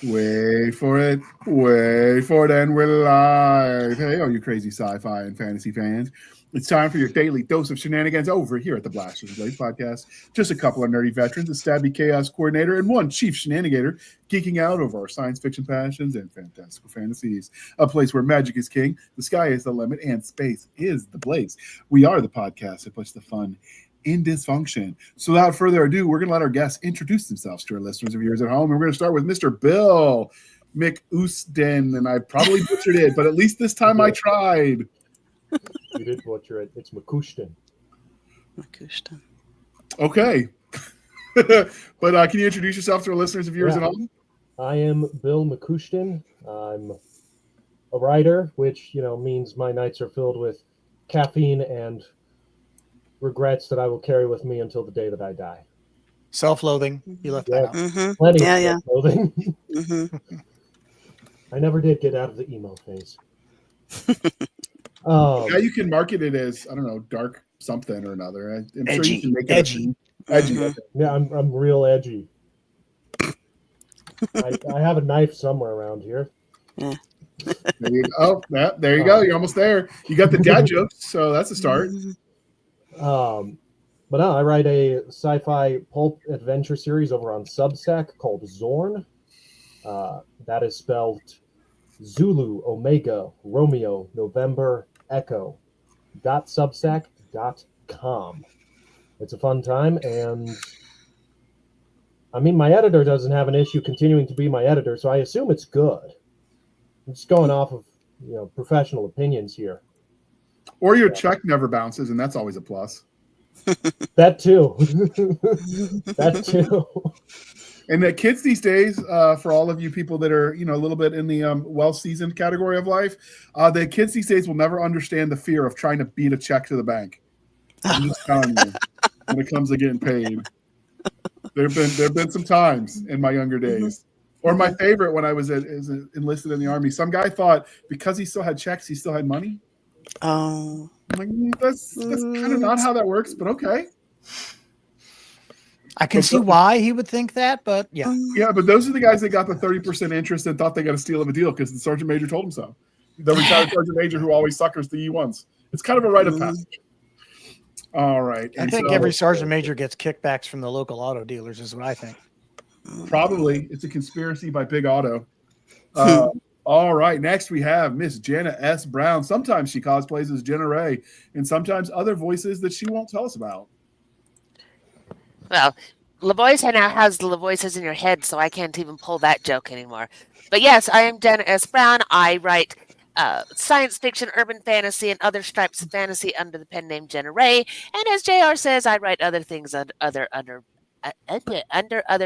Wait for it. Wait for it, and we're live. Hey, all you crazy sci-fi and fantasy fans. It's time for your daily dose of shenanigans over here at the Blasters Blade podcast. Just a couple of nerdy veterans, a Stabby chaos coordinator, and one chief shenanigator geeking out over our science fiction passions and fantastical fantasies. A place where magic is king, the sky is the limit, and space is the place. We are the podcast that puts the fun in dysfunction. So without further ado, we're going to let our guests introduce themselves to our listeners of yours at home. And we're going to start with Mr. Bill McUisdean, and I probably butchered it, but at least this time I tried. You did butcher it. It's McUisdean. McUisdean. Okay. But can you introduce yourself to our listeners of yours at home? I am Bill McUisdean. I'm a writer, which, means my nights are filled with caffeine and regrets that I will carry with me until the day that I die. Self-loathing. You left that out. Mm-hmm. Plenty of Yeah. self-loathing. Mm-hmm. I never did get out of the emo phase. Yeah, you can market it as, I don't know, dark something or another. I'm Edgy. sure you can make it Edgy. Edgy. Mm-hmm. Yeah, I'm real edgy. I have a knife somewhere around here. There you go. Oh, there you go. You're almost there. You got the dad jokes, so that's a start. But no, I write a sci-fi pulp adventure series over on Substack called Zorn. That is spelled Zulu, Omega, Romeo, November, Echo. .substack.com. It's a fun time, and I mean, my editor doesn't have an issue continuing to be my editor, so I assume it's good. I'm just going off of professional opinions here. Or your check never bounces, and that's always a plus. That too. That too. And the kids these days, for all of you people that are, a little bit in the well-seasoned category of life, the kids these days will never understand the fear of trying to beat a check to the bank. I'm just telling you, when it comes to getting paid. There've been some times in my younger days. Or my favorite when I was enlisted in the Army. Some guy thought because he still had checks, he still had money. Oh. I'm like, that's kind of not how that works, but okay. I can see why he would think that, but yeah. Yeah, but those are the guys that got the 30% interest and thought they got a steal of a deal because the sergeant major told them so. The retired sergeant major who always suckers the E1s. It's kind of a rite of passage. All right. I think every sergeant major gets kickbacks from the local auto dealers is what I think. Probably. It's a conspiracy by Big Auto. All right. Next, we have Miss Jana S Brown. Sometimes she cosplays as Jena Rey, and sometimes other voices that she won't tell us about. Well, LaVoice now has the LaVoices in your head, so I can't even pull that joke anymore. But yes, I am Jana S Brown. I write science fiction, urban fantasy, and other stripes of fantasy under the pen name Jena Rey. And as JR says, I write other things under other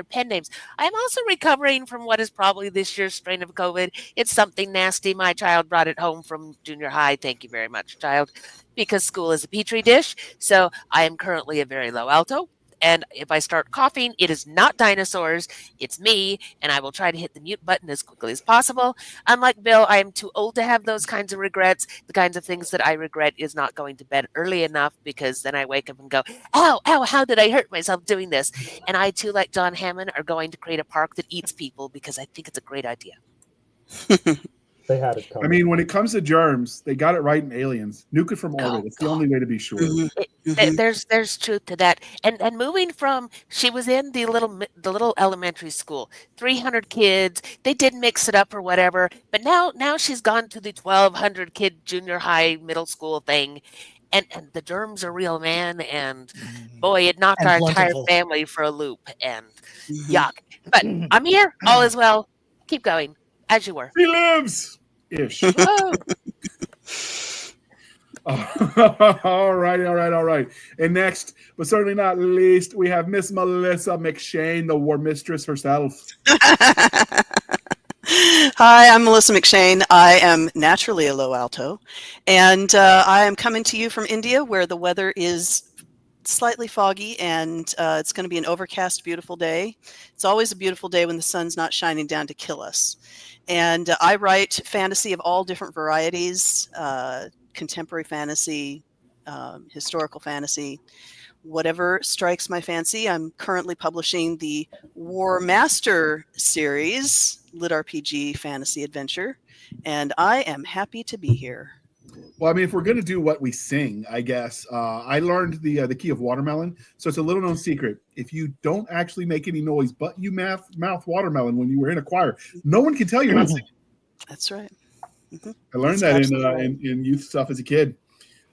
pen names. I'm also recovering from what is probably this year's strain of COVID. It's something nasty. My child brought it home from junior high. Thank you very much, child, because school is a petri dish. So I am currently a very low alto. And if I start coughing, it is not dinosaurs, it's me, and I will try to hit the mute button as quickly as possible. Unlike Bill, I am too old to have those kinds of regrets. The kinds of things that I regret is not going to bed early enough, because then I wake up and go, ow, how did I hurt myself doing this? And I, too, like John Hammond, are going to create a park that eats people because I think it's a great idea. They had it coming. I mean, when it comes to germs, they got it right in Aliens. Nuke it from orbit. It's the only way to be sure. There's truth to that. And moving from, she was in the little elementary school, 300 kids. They did mix it up or whatever, but now she's gone to the 1,200 kid junior high middle school thing. And the germs are real, man. And boy, it knocked our entire family for a loop. And yuck. But I'm here. All is well. Keep going. As you were. He lives! Ish. All right. And next, but certainly not least, we have Miss Melissa McShane, the war mistress herself. Hi, I'm Melissa McShane. I am naturally a low alto, and I am coming to you from India, where the weather is slightly foggy, and it's going to be an overcast, beautiful day. It's always a beautiful day when the sun's not shining down to kill us. And I write fantasy of all different varieties, contemporary fantasy, historical fantasy, whatever strikes my fancy. I'm currently publishing the War Master series, Lit RPG Fantasy Adventure, and I am happy to be here. Well, I mean, if we're going to do what we sing, I guess, I learned the key of watermelon. So it's a little known secret. If you don't actually make any noise, but you mouth watermelon when you were in a choir, no one can tell you're not singing. That's right. Mm-hmm. I learned That's that in youth stuff as a kid.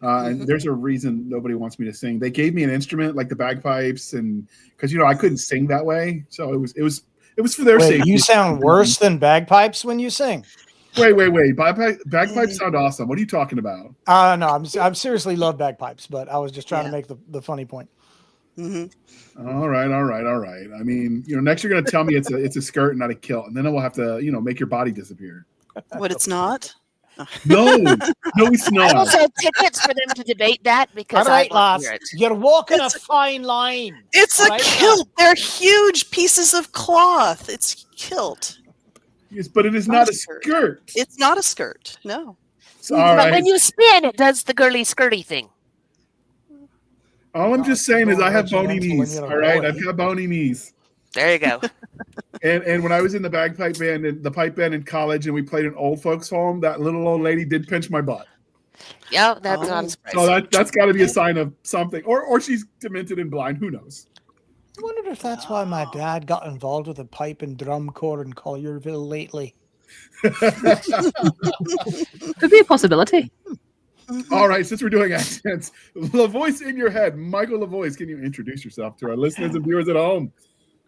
And there's a reason nobody wants me to sing. They gave me an instrument like the bagpipes, and because I couldn't sing that way, so it was for their safety. You sound worse than bagpipes when you sing. Wait. Bagpipes sound awesome. What are you talking about? No, I'm seriously love bagpipes, but I was just trying to make the funny point. Mm-hmm. All right. I mean, next you're going to tell me it's a skirt and not a kilt, and then we'll have to, make your body disappear. What it's not? No, it's I not. will sell tickets for them to debate that because All right, I want lads, to hear it. you're walking a fine line. It's All a right, kilt. They're huge pieces of cloth. It's kilt. Yes, but it is not a skirt. It's not a skirt. No. So, all But right. when you spin, it does the girly skirty thing. All I'm just saying is I have bony regimental knees. and All right, boy. I've got bony knees. There you go. And when I was in the bagpipe band and the pipe band in college, and we played an old folks home, that little old lady did pinch my butt. Yeah, that's Oh. not surprising. So that's got to be a sign of something, or she's demented and blind. Who knows? I wondered if that's why my dad got involved with the pipe and drum corps in Collierville lately. Could be a possibility. All right, since we're doing accents, LaVoice in your head, Michael LaVoice, can you introduce yourself to our listeners and viewers at home?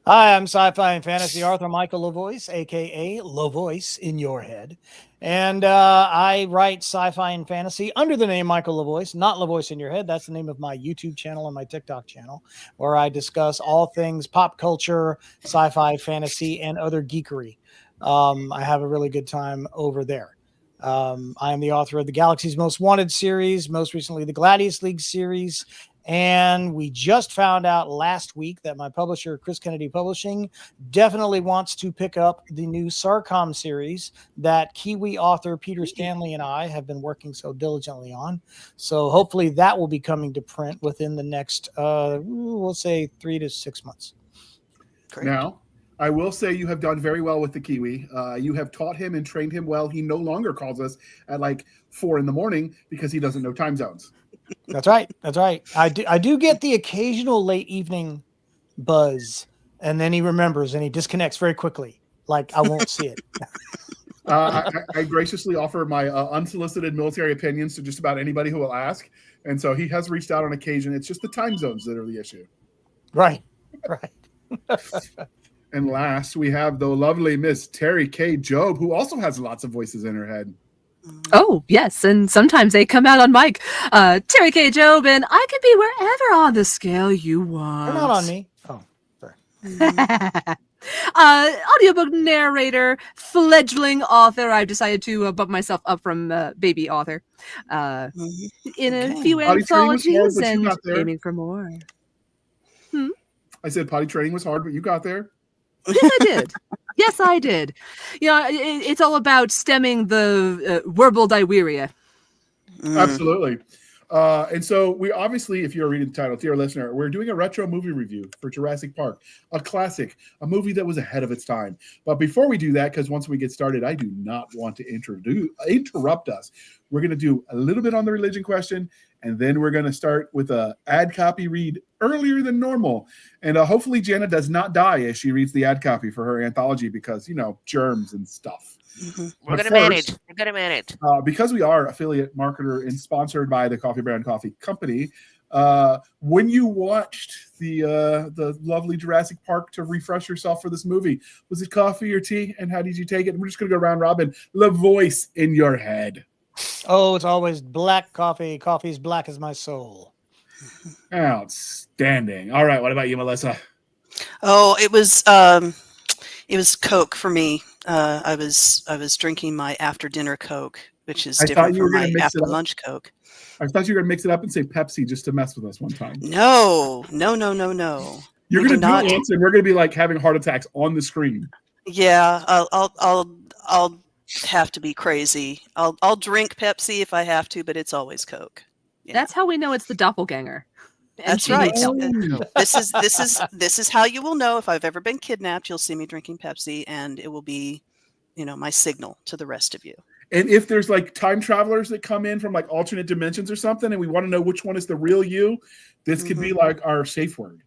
Hi, I'm sci-fi and fantasy author Michael LaVoice, aka LaVoice in your head. And I write sci-fi and fantasy under the name Michael LaVoice, not LaVoice in your head. That's the name of my YouTube channel and my TikTok channel, where I discuss all things pop culture, sci-fi, fantasy, and other geekery. I have a really good time over there. I am the author of the Galaxy's Most Wanted series, most recently the Gladius League series. And we just found out last week that my publisher, Chris Kennedy Publishing, definitely wants to pick up the new Sarcom series that Kiwi author Peter Stanley and I have been working so diligently on. So hopefully that will be coming to print within the next, we'll say 3 to 6 months. Great. Now, I will say you have done very well with the Kiwi. You have taught him and trained him well. He no longer calls us at like 4 a.m. because he doesn't know time zones. That's right. I do get the occasional late evening buzz, and then he remembers and he disconnects very quickly. Like I won't see it. I graciously offer my unsolicited military opinions to just about anybody who will ask. And so he has reached out on occasion. It's just the time zones that are the issue. Right. And last, we have the lovely Miss Teri K. Job, who also has lots of voices in her head. Oh, yes, and sometimes they come out on mic. Teri K. Job, and I can be wherever on the scale you want. They're not on me. Oh, sorry. Audiobook narrator, fledgling author. I've decided to bump myself up from baby author in a few Potty training was hard, anthologies but you and got there. aiming for more. I said potty training was hard, but you got there. Yes, I did. It's all about stemming the verbal diarrhea. Absolutely. And so we obviously, if you're reading the title, dear listener, we're doing a retro movie review for Jurassic Park, a classic, a movie that was ahead of its time. But before we do that, because once we get started, I do not want to interrupt us. We're going to do a little bit on the religion question, and then we're going to start with a ad copy read earlier than normal. And hopefully Jana does not die as she reads the ad copy for her anthology because, germs and stuff. We're going to manage. Because we are affiliate marketer and sponsored by the Coffee Brand Coffee Company, when you watched the lovely Jurassic Park to refresh yourself for this movie, was it coffee or tea? And how did you take it? And we're just going to go round robin. LaVoice in your head. Oh, it's always black coffee. Coffee's black as my soul. Outstanding. All right. What about you, Melissa? Oh, it was Coke for me. I was drinking my after dinner Coke, which is different from my after lunch Coke. I thought you were going to mix it up and say Pepsi just to mess with us one time. No. You're going to do it, and we're going to be like having heart attacks on the screen. Yeah, I'll have to be crazy. I'll drink Pepsi if I have to, but it's always Coke. Yeah. That's how we know it's the doppelganger. That's right. This is how you will know if I've ever been kidnapped. You'll see me drinking Pepsi, and it will be, my signal to the rest of you. And if there's like time travelers that come in from like alternate dimensions or something, and we want to know which one is the real you, this could be like our safe word.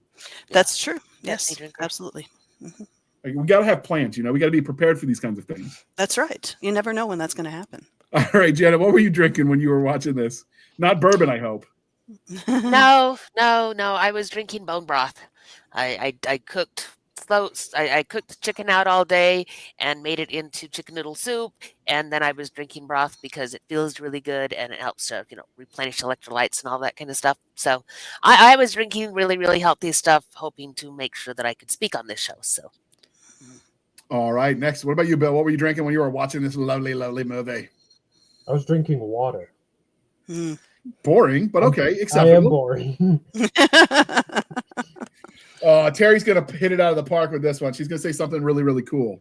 That's true. Yes, absolutely. Mm-hmm. Like, we got to have plans, we got to be prepared for these kinds of things. That's right. You never know when that's going to happen. All right, Jana, what were you drinking when you were watching this? Not bourbon, I hope. No. I was drinking bone broth. I cooked floats. I cooked chicken out all day and made it into chicken noodle soup. And then I was drinking broth because it feels really good and it helps to, replenish electrolytes and all that kind of stuff. So I was drinking really, really healthy stuff, hoping to make sure that I could speak on this show. So. All right. Next, what about you, Bill? What were you drinking when you were watching this lovely, lovely movie? I was drinking water. Boring, but okay. I am boring. Teri's going to hit it out of the park with this one. She's going to say something really, really cool.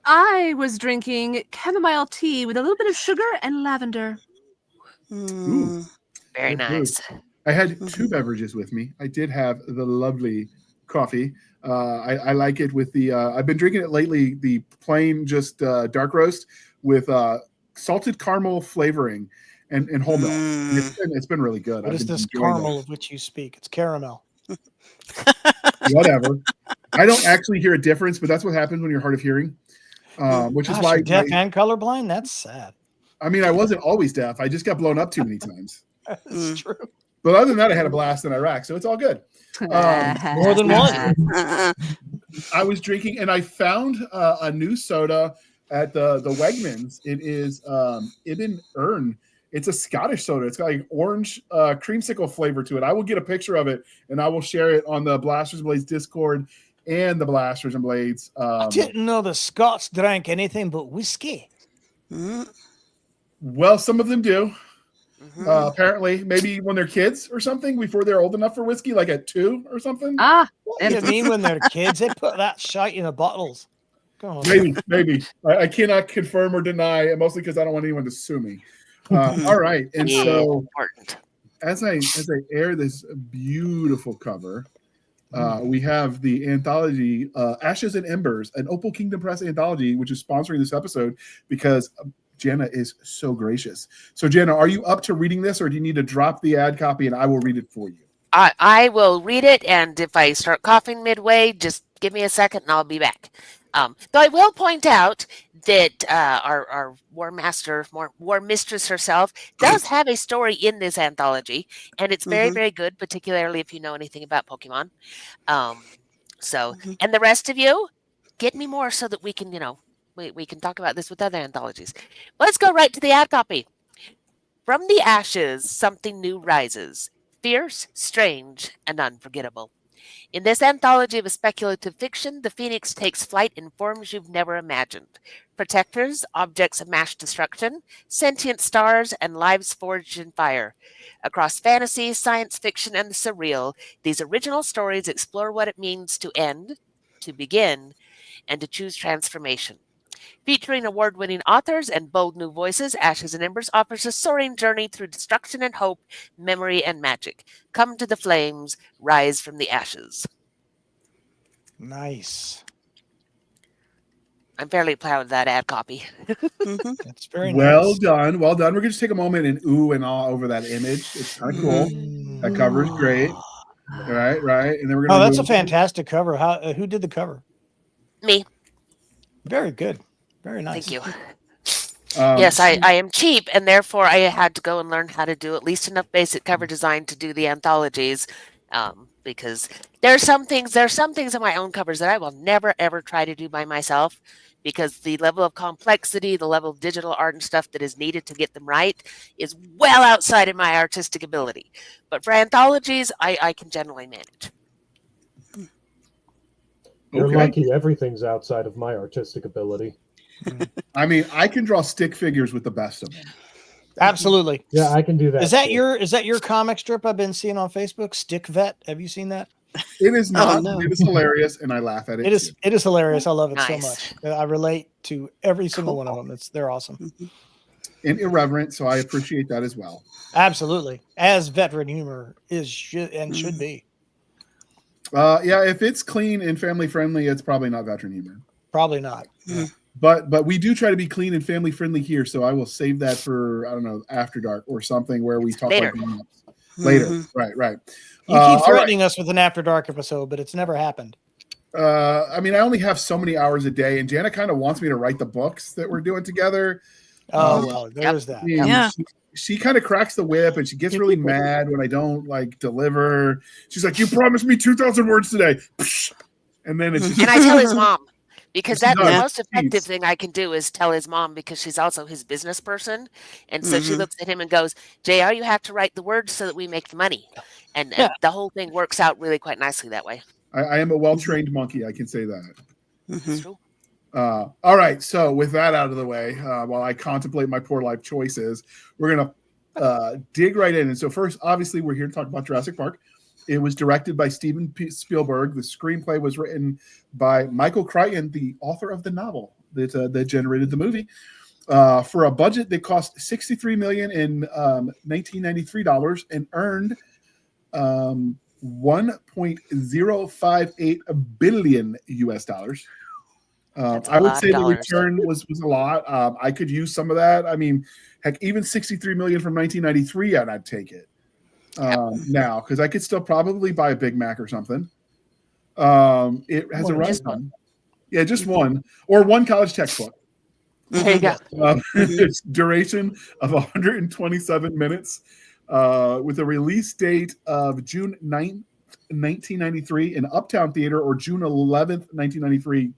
I was drinking chamomile tea with a little bit of sugar and lavender. Ooh. Very nice. I had two beverages with me. I did have the lovely coffee. I like it with the I've been drinking it lately, the plain just dark roast with salted caramel flavoring and whole milk. It's been really good. What is this caramel of which you speak? It's caramel. Whatever. I don't actually hear a difference, but that's what happens when you're hard of hearing, which is why you're deaf and colorblind. That's sad. I mean, I wasn't always deaf. I just got blown up too many times. That's true. But other than that, I had a blast in Iraq, so it's all good. More than one. I was drinking, and I found a new soda at the Wegmans. It is Ibn Ern. It's a Scottish soda. It's got like orange creamsicle flavor to it. I will get a picture of it, and I will share it on the Blasters and Blades Discord and the Blasters and Blades. I didn't know the Scots drank anything but whiskey. Well, some of them do. Apparently, maybe when they're kids or something, before they're old enough for whiskey, like at 2 or something. What do you mean when they're kids? They put that shite in the bottles. Go on. Maybe. I cannot confirm or deny, mostly because I don't want anyone to sue me. All right, and so as I air this beautiful cover, we have the anthology Ashes and Embers, an Opal Kingdom Press anthology, which is sponsoring this episode because Jana is so gracious. So, Jana, are you up to reading this, or do you need to drop the ad copy and I will read it for you? I will read it, and if I start coughing midway, just give me a second and I'll be back. Though I will point out that our war mistress herself does have a story in this anthology, and it's very, very good, particularly if you know anything about Pokemon. And the rest of you, get me more so that we can, we can talk about this with other anthologies. Let's go right to the ad copy. From the ashes, something new rises, fierce, strange, and unforgettable. In this anthology of speculative fiction, the Phoenix takes flight in forms you've never imagined. Protectors, objects of mass destruction, sentient stars, and lives forged in fire. Across fantasy, science fiction, and the surreal, these original stories explore what it means to end, to begin, and to choose transformation. Featuring award-winning authors and bold new voices, Ashes and Embers offers a soaring journey through destruction and hope, memory and magic. Come to the flames, rise from the ashes. Nice. I'm fairly proud of that ad copy. That's very well nice. done. Well done. We're going to just take a moment and ooh and ah over that image. It's kind of cool. That cover's great. Right. And then we're going that's a fantastic cover. Who did the cover? Me. Very good. Very nice. Thank you. Yes, I am cheap, and therefore I had to go and learn how to do at least enough basic cover design to do the anthologies. Because there are some things in my own covers that I will never ever try to do by myself, because the level of complexity, the level of digital art and stuff that is needed to get them right is well outside of my artistic ability. But for anthologies, I can generally manage. You're lucky everything's outside of my artistic ability. I mean, I can draw stick figures with the best of them. Absolutely. Yeah, I can do that. Is that your comic strip I've been seeing on Facebook? Stick Vet. Have you seen that? It is not. No. It is hilarious, and I laugh at it. It is hilarious. I love it Nice. so much. I relate to every single one of them. They're awesome. and irreverent, so I appreciate that as well. Absolutely, as veteran humor should be. Yeah, if it's clean and family friendly, it's probably not veteran humor. Probably not. Mm-hmm. But we do try to be clean and family friendly here, so I will save that for, I don't know, After Dark or something where we talk Later. about grown-ups. Later. Right. You keep threatening us with an After Dark episode, but it's never happened. I mean, I only have so many hours a day, and Jana kind of wants me to write the books that we're doing together. Oh, well, there's that. Yeah. She kind of cracks the whip, and she gets really mad when I don't deliver. She's like, "You promised me 2,000 words today," and then it's just. And I tell his mom. Because the does. most effective thing I can do is tell his mom, because she's also his business person. And so she looks at him and goes, JR, you have to write the words so that we make the money. And the whole thing works out really quite nicely that way. I am a well-trained monkey. I can say that. That's true. All right. So with that out of the way, while I contemplate my poor life choices, we're going to dig right in. And so first, obviously, we're here to talk about Jurassic Park. It was directed by Steven Spielberg. The screenplay was written by Michael Crichton, the author of the novel that generated the movie. For a budget that cost $63 million in 1993 dollars and earned $1.058 billion US dollars. I would say the return was a lot. I could use some of that. I mean, heck, even $63 million from 1993, and I'd take it. Now, because I could still probably buy a Big Mac or something. It has a runtime. Yeah, just one. Or one college textbook. There you go. It's duration of 127 minutes with a release date of June 9th, 1993 in Uptown Theater or June 11th, 1993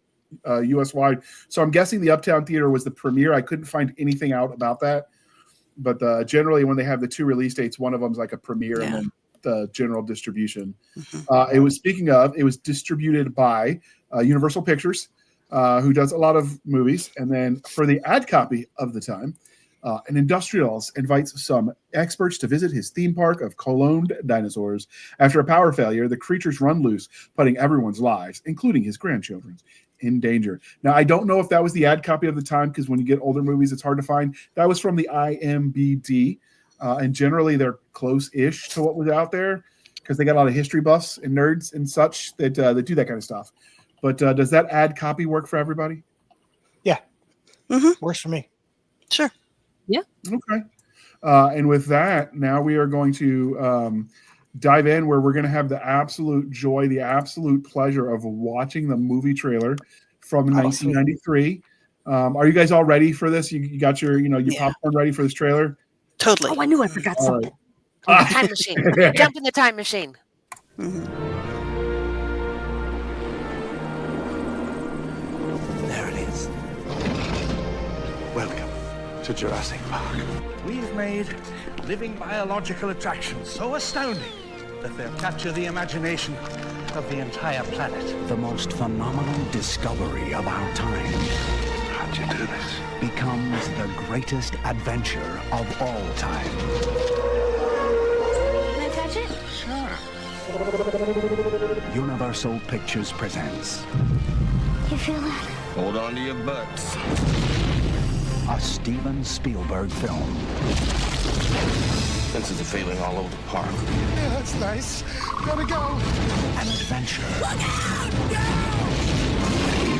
US wide. So I'm guessing the Uptown Theater was the premiere. I couldn't find anything out about that. But generally, when they have the two release dates, one of them is like a premiere and then the general distribution. It was distributed by Universal Pictures, who does a lot of movies. And then for the ad copy of the time, an industrialist invites some experts to visit his theme park of cloned dinosaurs. After a power failure, the creatures run loose, putting everyone's lives, including his grandchildren's, in danger. Now, I don't know if that was the ad copy of the time, because when you get older movies, it's hard to find. That was from the IMBD, and generally they're close-ish to what was out there, because they got a lot of history buffs and nerds and such that do that kind of stuff. But does that ad copy work for everybody? Yeah. Works for me. Sure. Yeah. Okay. And with that, now we are going to dive in where we're going to have the absolute joy, the absolute pleasure of watching the movie trailer from 1993. Are you guys all ready for this? You got your popcorn ready for this trailer? Totally. Oh, I knew I forgot something. Right. Time machine. Jump in the time machine. There it is. Welcome to Jurassic Park. We've made living biological attractions so astounding that they'll capture the imagination of the entire planet. The most phenomenal discovery of our time How'd you do this? becomes the greatest adventure of all time. Can I touch it? Sure. Universal Pictures presents You feel that? Hold on to your butts. a Steven Spielberg film. Senses are failing all over the park. Yeah, that's nice. Gotta go. An adventure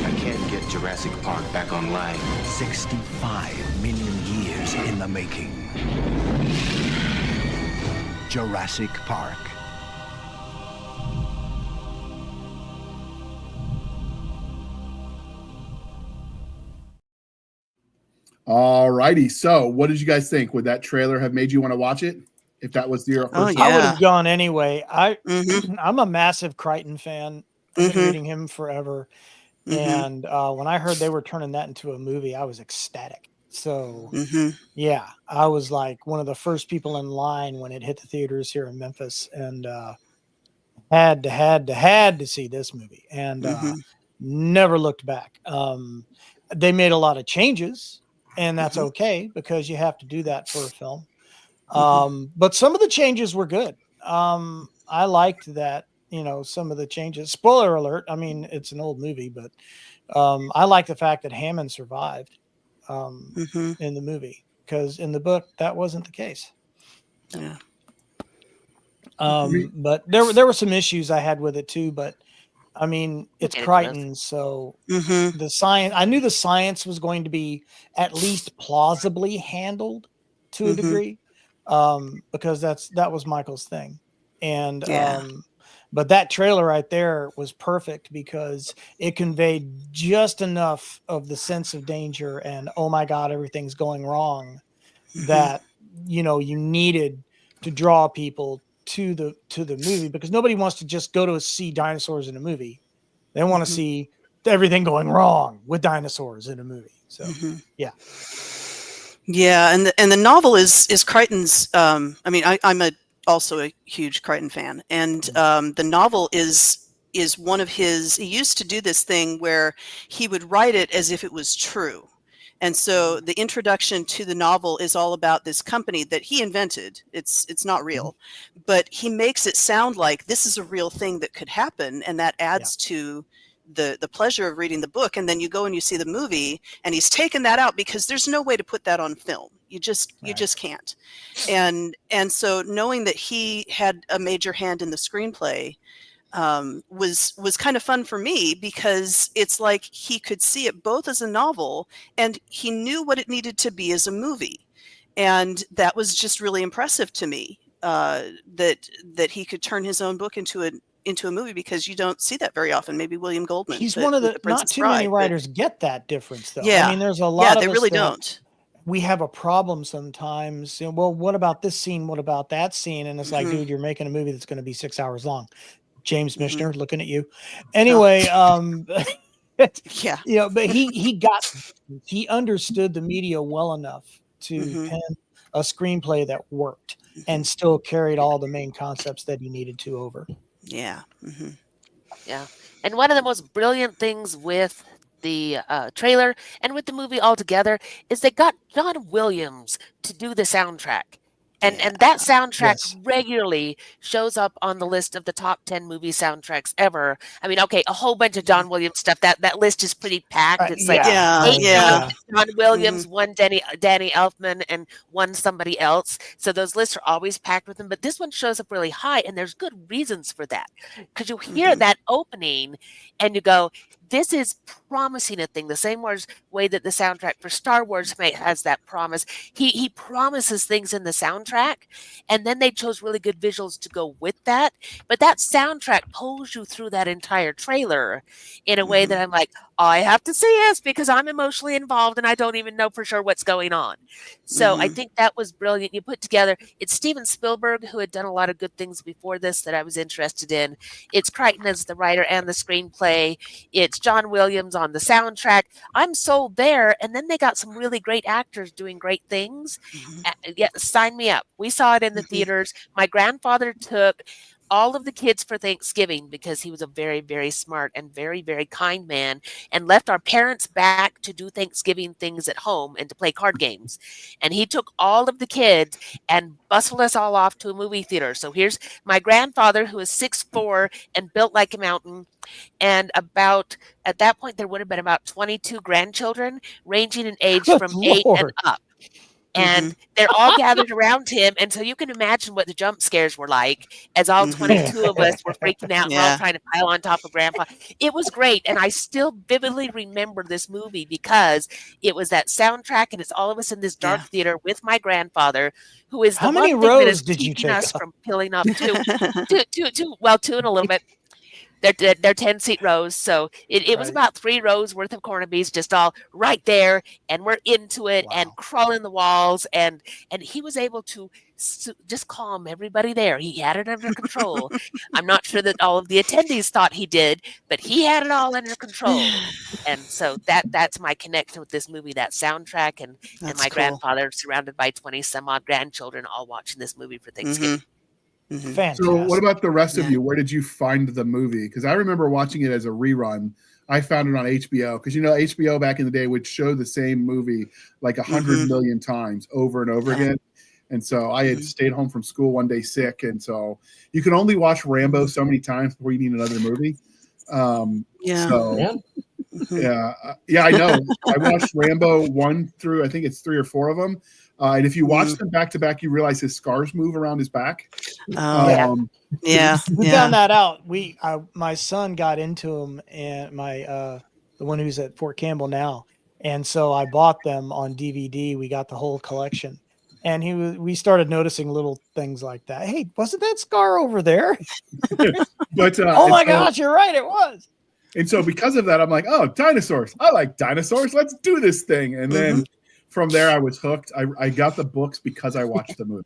I can't get Jurassic Park back online. 65 million years in the making. Jurassic Park. All righty. So what did you guys think? Would that trailer have made you want to watch it? If that was your first Oh, I would yeah. have gone anyway. Mhm. I'm a massive Crichton fan. I've been reading him forever. And when I heard they were turning that into a movie, I was ecstatic. So yeah, I was like one of the first people in line when it hit the theaters here in Memphis, and had to see this movie, and never looked back. They made a lot of changes, and that's okay, because you have to do that for a film. But some of the changes were good. I liked that, some of the changes. Spoiler alert. I mean, it's an old movie, but I like the fact that Hammond survived in the movie. because in the book that wasn't the case. Yeah. But there were some issues I had with it too. But I mean, it's Crichton, so the science. I knew the science was going to be at least plausibly handled to a degree, because that was Michael's thing, and but that trailer right there was perfect because it conveyed just enough of the sense of danger and oh my God, everything's going wrong, that you needed to draw people to the movie, because nobody wants to just go to see dinosaurs in a movie. They want to see everything going wrong with dinosaurs in a movie. So yeah, and the novel is Crichton's. I mean, I'm also a huge Crichton fan, and the novel is one of his. He used to do this thing where he would write it as if it was true. And so the introduction to the novel is all about this company that he invented. It's not real, but he makes it sound like this is a real thing that could happen, and that adds to the pleasure of reading the book. And then you go and you see the movie, and he's taken that out because there's no way to put that on film. You just can't. And so knowing that he had a major hand in the screenplay was kind of fun for me, because it's like he could see it both as a novel and he knew what it needed to be as a movie. And that was just really impressive to me, that he could turn his own book into a movie, because you don't see that very often. Maybe William Goldman. He's one of the not too many writers get that difference though. Yeah. I mean, there's a lot of they us really that don't. We have a problem sometimes. Well, what about this scene? What about that scene? And it's like, dude, you're making a movie that's going to be 6 hours long. James Michener, looking at you. Anyway, but he understood the media well enough to pen a screenplay that worked and still carried all the main concepts that he needed to over. Yeah. Yeah. And one of the most brilliant things with the trailer and with the movie altogether is they got John Williams to do the soundtrack. And that soundtrack regularly shows up on the list of the top 10 movie soundtracks ever. I mean, okay, a whole bunch of John Williams stuff. That list is pretty packed. It's like 8 John Williams, one Danny Elfman, and one somebody else. So those lists are always packed with them. But this one shows up really high, and there's good reasons for that. Because you hear that opening, and you go, this is promising a thing, the same way that the soundtrack for Star Wars has that promise. He promises things in the soundtrack, and then they chose really good visuals to go with that. But that soundtrack pulls you through that entire trailer in a way that I'm like, I have to see this because I'm emotionally involved and I don't even know for sure what's going on. So I think that was brilliant. You put together, it's Steven Spielberg, who had done a lot of good things before this that I was interested in. It's Crichton as the writer and the screenplay. It's John Williams on the soundtrack. I'm sold there. And then they got some really great actors doing great things. Yeah, sign me up. We saw it in the theaters. My grandfather took all of the kids for Thanksgiving because he was a very, very smart and very, very kind man, and left our parents back to do Thanksgiving things at home and to play card games. And he took all of the kids and bustled us all off to a movie theater. So here's my grandfather, who is 6'4" and built like a mountain. And at that point, there would have been about 22 grandchildren, ranging in age from 8 and up. And they're all gathered around him. And so you can imagine what the jump scares were like as all 22 of us were freaking out and all trying to pile on top of Grandpa. It was great. And I still vividly remember this movie because it was that soundtrack, and it's all of us in this dark theater with my grandfather, who is the one thing that is keeping us from peeling up two and a little bit. They're 10-seat rows, so it was about 3 rows worth of corned beefs, just all right there, and we're into it and crawling the walls, and he was able to just calm everybody there. He had it under control. I'm not sure that all of the attendees thought he did, but he had it all under control. And so that's my connection with this movie, that soundtrack, and my grandfather surrounded by 20 some odd grandchildren all watching this movie for Thanksgiving. Fantastic. So what about the rest of you? Where did you find the movie? Because I remember watching it as a rerun. I found it on HBO because, HBO back in the day would show the same movie like 100 million times over and over again. And so I had stayed home from school one day sick. And so you can only watch Rambo so many times before you need another movie. Yeah, I know. I watched Rambo 1 through, I think it's 3 or 4 of them. And if you watch them back to back, you realize his scars move around his back. Yeah. We found that out. My son got into them, and the one who's at Fort Campbell now, and so I bought them on DVD. We got the whole collection, and we started noticing little things like that. Hey, wasn't that scar over there? But oh my gosh, you're right, it was. And so because of that, I'm like, oh, dinosaurs. I like dinosaurs. Let's do this thing. And then from there, I was hooked. I got the books because I watched the movie.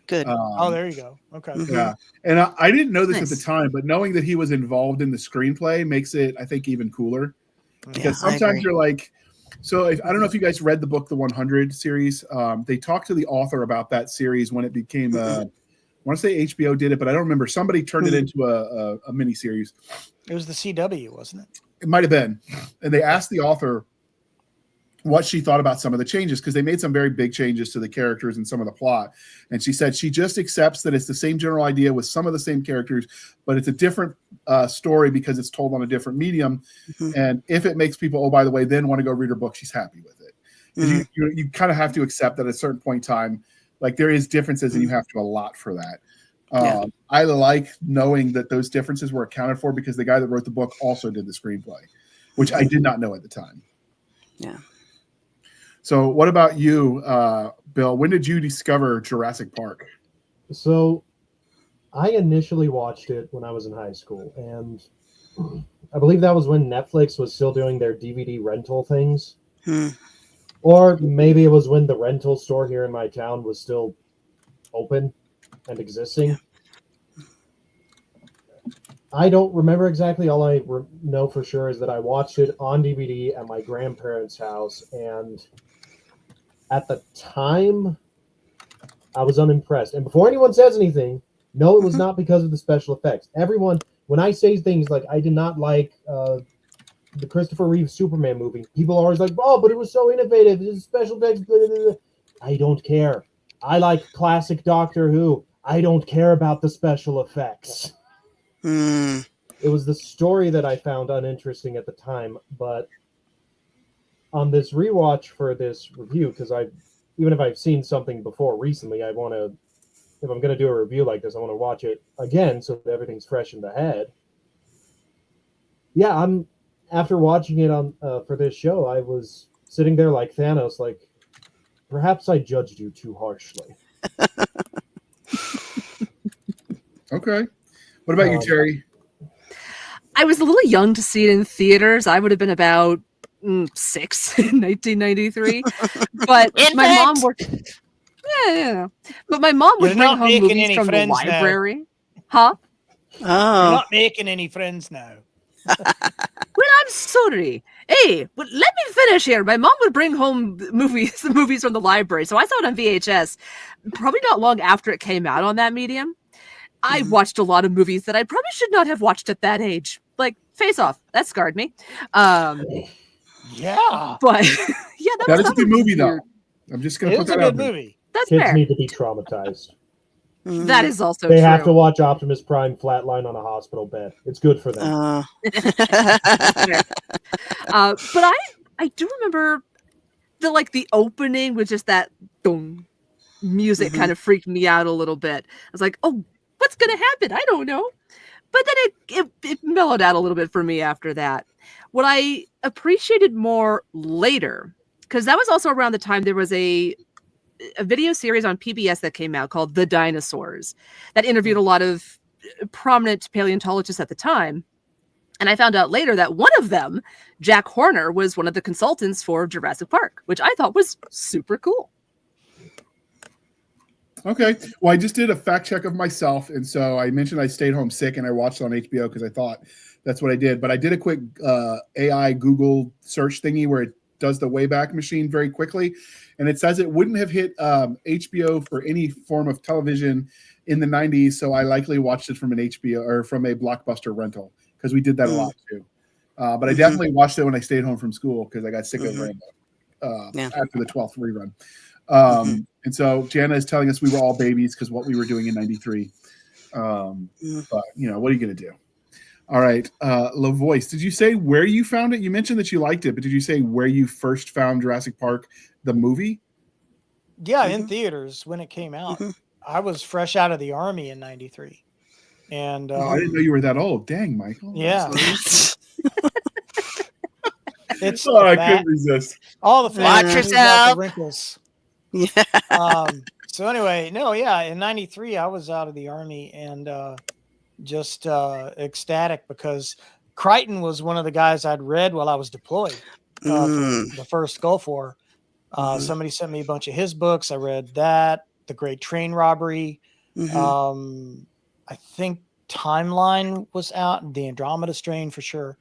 Good. There you go. Okay. Yeah. And I didn't know this at the time, but knowing that he was involved in the screenplay makes it, I think, even cooler. Because sometimes you're like, I don't know if you guys read the book, The 100 series. They talked to the author about that series when it became I want to say HBO did it, but I don't remember. Somebody turned it into a mini series. It was the CW, wasn't it? It might have been. And they asked the author what she thought about some of the changes, because they made some very big changes to the characters and some of the plot. And she said she just accepts that it's the same general idea with some of the same characters, but it's a different story because it's told on a different medium. And if it makes people, oh, by the way, then want to go read her book, she's happy with it. You kind of have to accept that at a certain point in time, like there is differences and you have to allot for that. I like knowing that those differences were accounted for because the guy that wrote the book also did the screenplay, which I did not know at the time. Yeah. So what about you, Bill? When did you discover Jurassic Park? So I initially watched it when I was in high school, and I believe that was when Netflix was still doing their DVD rental things. Or maybe it was when the rental store here in my town was still open and existing. I don't remember exactly. All I know for sure is that I watched it on DVD at my grandparents' house, and at the time, I was unimpressed. And before anyone says anything, no, it was not because of the special effects. Everyone, when I say things like I did not like the Christopher Reeve Superman movie, people are always like, oh, but it was so innovative. It's special effects. Blah, blah, blah. I don't care. I like classic Doctor Who. I don't care about the special effects. It was the story that I found uninteresting at the time, but on this rewatch for this review, because even if I've seen something before recently, I want to, if I'm going to do a review like this, I want to watch it again so that everything's fresh in the head. Yeah, after watching it on for this show, I was sitting there like Thanos, like, perhaps I judged you too harshly. Okay. What about you, Teri? I was a little young to see it in theaters. I would have been about 6 in 1993. But my mom worked. Yeah. But my mom would bring home movies from the library. Now. Huh? Oh. You're not making any friends now. Well, I'm sorry. Hey, but let me finish here. My mom would bring home the movies from the library. So I saw it on VHS, probably not long after it came out on that medium. I watched a lot of movies that I probably should not have watched at that age. Like Face Off. That scarred me. Yeah. But yeah, that is a good movie, though. I'm just going to put that out there. Movie. That's Kids fair. need to be traumatized. That is also they true. have to watch Optimus Prime flatline on a hospital bed. It's good for them. But I do remember the opening with just that boom music kind of freaked me out a little bit. I was like, oh, what's going to happen? I don't know. But then it mellowed out a little bit for me after that. What I appreciated more later, because that was also around the time there was a video series on PBS that came out called The Dinosaurs that interviewed a lot of prominent paleontologists at the time. And I found out later that one of them, Jack Horner, was one of the consultants for Jurassic Park, which I thought was super cool. Okay. Well, I just did a fact check of myself. And so I mentioned I stayed home sick and I watched it on HBO because I thought that's what I did. But I did a quick AI Google search thingy where it does the Wayback Machine very quickly. And it says it wouldn't have hit HBO for any form of television in the 90s. So I likely watched it from an HBO or from a Blockbuster rental because we did that a lot too. But I definitely watched it when I stayed home from school because I got sick of Rambo after the 12th rerun. And so Jana is telling us we were all babies because what we were doing in 93. But, what are you going to do? All right. LaVoice, did you say where you found it? You mentioned that you liked it, but did you say where you first found Jurassic Park, the movie? Yeah, in theaters when it came out. I was fresh out of the Army in '93. And I didn't know you were that old. Dang, Michael. Yeah. It's I couldn't resist. all the Watch fat, yourself. the wrinkles. Yeah. So anyway, no, yeah, in '93 I was out of the Army and just ecstatic because Crichton was one of the guys I'd read while I was deployed for the first Gulf War. Somebody sent me a bunch of his books. I read that, The Great Train Robbery. I think Timeline was out, the Andromeda Strain for sure.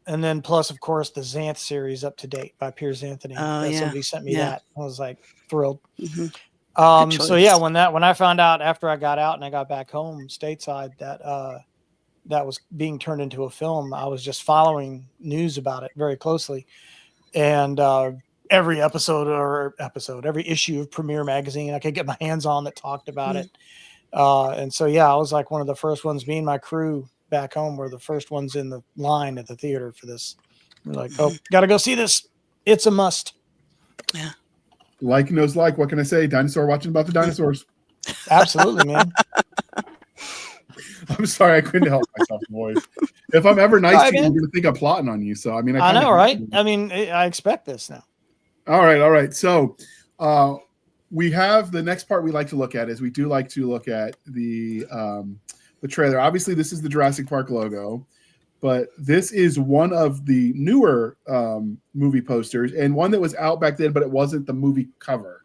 And then plus, of course, the Xanth series Up to Date by Piers Anthony. Somebody sent me that. I was like thrilled. So yeah, when I found out after I got out and I got back home stateside that was being turned into a film, I was just following news about it very closely. And every every issue of Premiere Magazine I could get my hands on that talked about it. And so, yeah, I was like one of the first ones. Me and my crew back home were the first ones in the line at the theater for this. We're like, oh, got to go see this. It's a must. Yeah. Like knows like. What can I say? Dinosaur watching about the dinosaurs. Absolutely, man. I'm sorry, I couldn't help myself, boys. If I'm ever nice to you, you're going to think I'm plotting on you. So, I mean, I know, right? I mean, I expect this now. All right. So, we have the next part we like to look at is we do like to look at the trailer. Obviously, this is the Jurassic Park logo, but this is one of the newer movie posters and one that was out back then, but it wasn't the movie cover.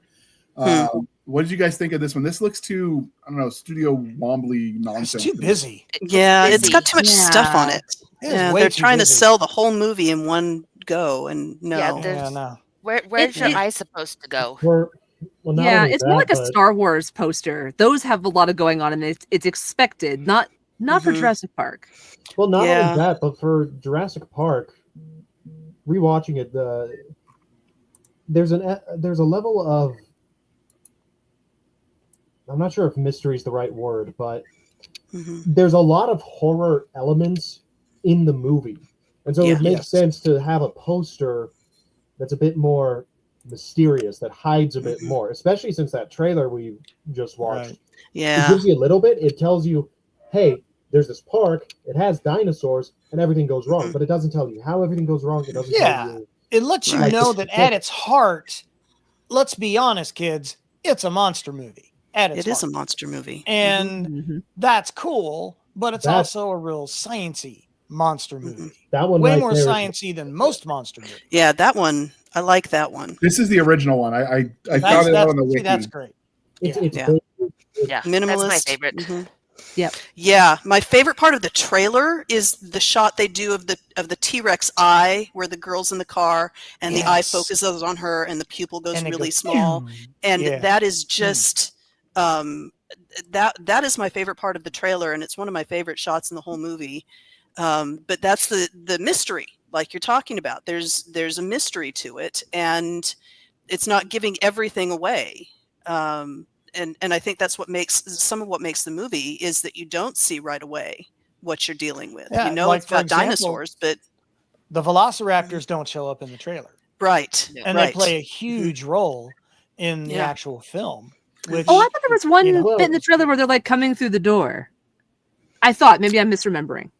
What did you guys think of this one? This looks too, I don't know, Studio Wombly nonsense. It's too busy. Yeah, it's got too much stuff on it. Yeah, they're trying to sell the whole movie in one go, and no. No. Where's your eye supposed to go? It's more like a Star Wars poster. Those have a lot of going on, and it's expected, not for Jurassic Park. Well, not only that, but for Jurassic Park, rewatching it, there's a level of, I'm not sure if mystery is the right word, but there's a lot of horror elements in the movie, and so it makes sense to have a poster that's a bit more mysterious, that hides a bit more, especially since that trailer we just watched. Right. Yeah, it gives you a little bit. It tells you, hey, there's this park, it has dinosaurs, and everything goes wrong, but it doesn't tell you how everything goes wrong. It doesn't tell you. It lets you know that at its heart, let's be honest, kids, it's a monster movie. It is a monster movie, and that's cool, but it's also a real sciencey monster movie. That one way more sciencey than most monster movies. Yeah, that one, I like that one. This is the original one. I found it on the wiki. That's great. Yeah, Minimalist. That's my favorite. Yep. Yeah, my favorite part of the trailer is the shot they do of the T-Rex eye, where the girl's in the car and the eye focuses on her and the pupil goes really small, and that is just that is my favorite part of the trailer, and it's one of my favorite shots in the whole movie. But that's the mystery, like you're talking about. There's a mystery to it, and it's not giving everything away. And I think that's what makes the movie is that you don't see right away what you're dealing with. Yeah, it's got dinosaurs, but the velociraptors don't show up in the trailer. Right. And they play a huge role in the actual film. I thought there was one bit in the trailer where they're like coming through the door. I thought, maybe I'm misremembering.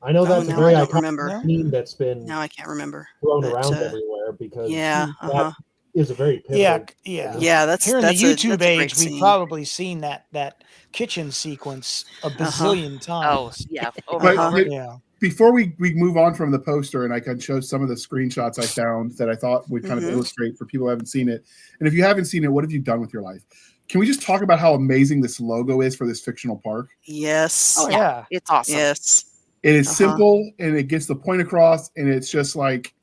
I know that's a very iconic scene that's been now I can't remember thrown around everywhere because that is a very pivotal. That's here in the YouTube age. We've probably seen that kitchen sequence a bazillion times. Oh yeah, Before we move on from the poster, and I can show some of the screenshots I found that I thought would kind of illustrate for people who haven't seen it. And if you haven't seen it, what have you done with your life? Can we just talk about how amazing this logo is for this fictional park? Yes. Oh yeah, it's awesome. Yes. It is simple and it gets the point across, and it's just like,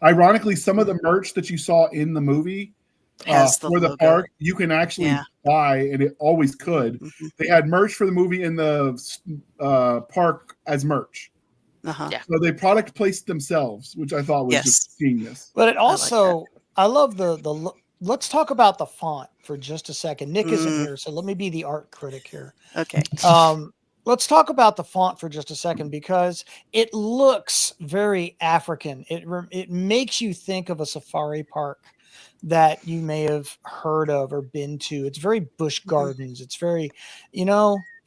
ironically, some of the merch that you saw in the movie for the park, you can actually buy, and it always could. They had merch for the movie in the park as merch. So they product placed themselves, which I thought was just genius. But it also, I love the let's talk about the font for just a second. Nick isn't here, so let me be the art critic here. Okay. Let's talk about the font for just a second, because it looks very African. It makes you think of a safari park that you may have heard of or been to. It's very Busch Gardens. It's very,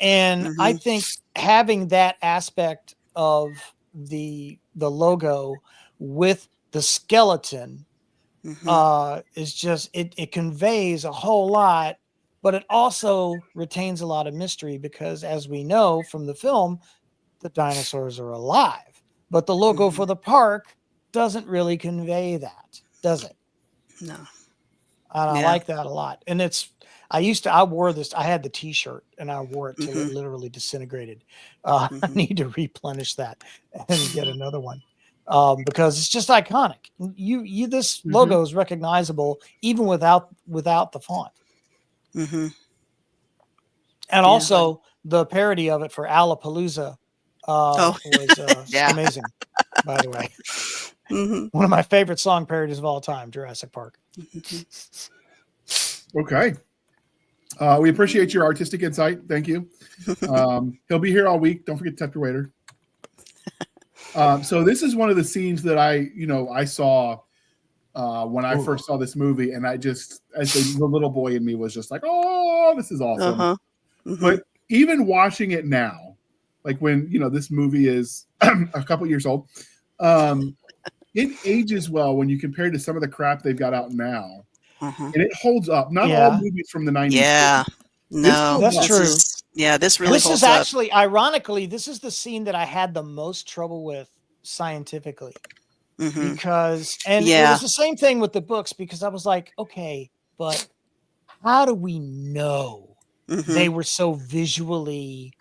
and I think having that aspect of the logo with the skeleton is just, it conveys a whole lot, but it also retains a lot of mystery, because as we know from the film, the dinosaurs are alive, but the logo for the park doesn't really convey that, does it? No. And I like that a lot. And I wore this, I had the t-shirt and I wore it till it literally disintegrated. I need to replenish that and get another one. Because it's just iconic. This logo is recognizable even without the font. And also the parody of it for Alapalooza was amazing, by the way. One of my favorite song parodies of all time, Jurassic Park. Okay. We appreciate your artistic insight. Thank you. He'll be here all week. Don't forget to tip your waiter. So this is one of the scenes that I saw when I first saw this movie, and I just, as the little boy in me was just like, oh, this is awesome. But even watching it now, like when this movie is a couple years old, it ages well when you compare to some of the crap they've got out now, and it holds up. Not all movies from the 90s. Yeah, no, that's true. This really holds up. This is actually, ironically, this is the scene that I had the most trouble with scientifically, because, and it was the same thing with the books, because I was like, okay, but how do we know they were so visually,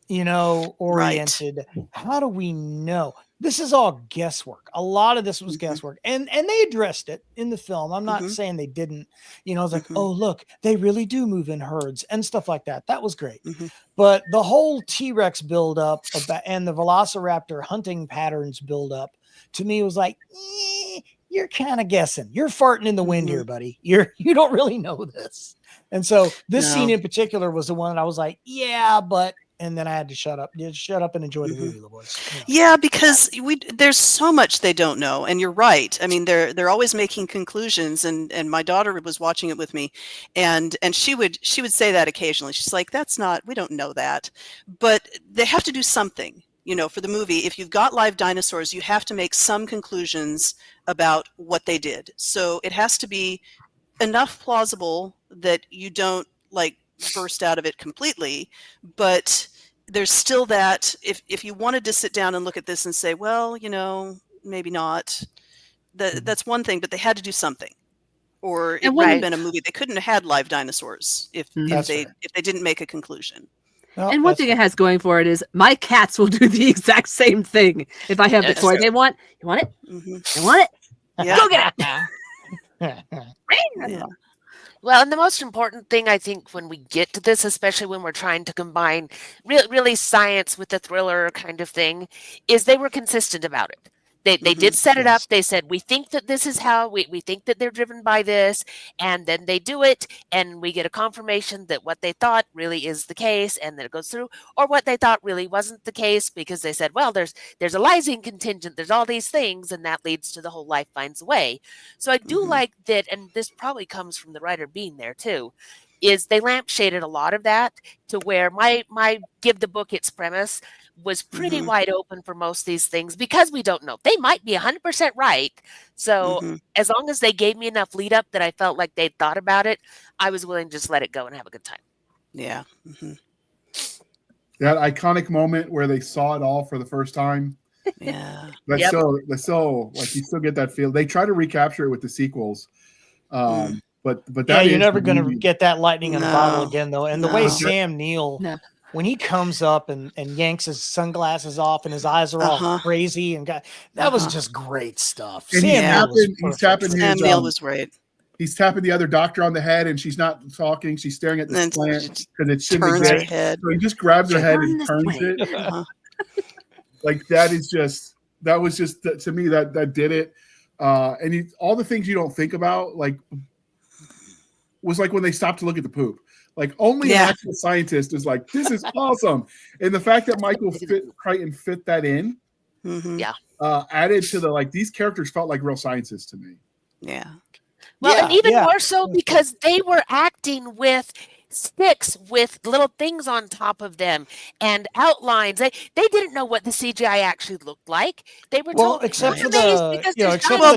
oriented? Right. How do we know? This is all guesswork. A lot of this was guesswork, and they addressed it in the film. I'm not saying they didn't. It's like, oh, look, they really do move in herds and stuff like that. That was great. But the whole T-Rex build up and the Velociraptor hunting patterns build up, to me, was like, you're kind of guessing. You're farting in the wind here, buddy. You don't really know this. And so this scene in particular was the one that I was like, yeah, but. And then I had to shut up and enjoy the movie, LaVoice. Yeah, because there's so much they don't know, and you're right. I mean, they're always making conclusions, and my daughter was watching it with me, and she would say that occasionally. She's like, we don't know that, but they have to do something, for the movie. If you've got live dinosaurs, you have to make some conclusions about what they did. So it has to be enough plausible that you don't burst out of it completely, but there's still that if you wanted to sit down and look at this and say, well, maybe not, that's one thing, but they had to do something, or it wouldn't have been a movie. They couldn't have had live dinosaurs if they didn't make a conclusion. Well, and one thing it has going for it is my cats will do the exact same thing. If I have the toy they want, you want it? They want it? Yeah. Go get it. Well, and the most important thing, I think, when we get to this, especially when we're trying to combine really science with the thriller kind of thing, is they were consistent about it. They did set it up. They said, we think that this is how, we think that they're driven by this, and then they do it, and we get a confirmation that what they thought really is the case, and then it goes through, or what they thought really wasn't the case, because they said, well, there's a lysine contingent, there's all these things, and that leads to the whole life finds a way. So I do like that, and this probably comes from the writer being there too, is they lampshaded a lot of that to where my give the book its premise was pretty wide open for most of these things, because we don't know. They might be 100% right. So as long as they gave me enough lead up that I felt like they'd thought about it, I was willing to just let it go and have a good time. Yeah. That iconic moment where they saw it all for the first time. Yeah. That's so like, you still get that feel. They try to recapture it with the sequels. But you're never going to get that lightning in a bottle again, though. And the way Sam Neill, when he comes up and yanks his sunglasses off and his eyes are all crazy, and that was just great stuff. And Sam Neill was great. He's tapping the other doctor on the head, and she's not talking. She's staring at the plant because it's in turns the her head. So he just grabs her head and turns it. Like that was just to me that did it. And all the things you don't think about, like, was like when they stopped to look at the poop. Like only an actual scientist is like, this is awesome. And the fact that Michael Crichton fit that in, added to the like these characters felt like real scientists to me. Yeah. Well, and even more so because they were acting with sticks with little things on top of them and outlines. They didn't know what the CGI actually looked like. They were told except for the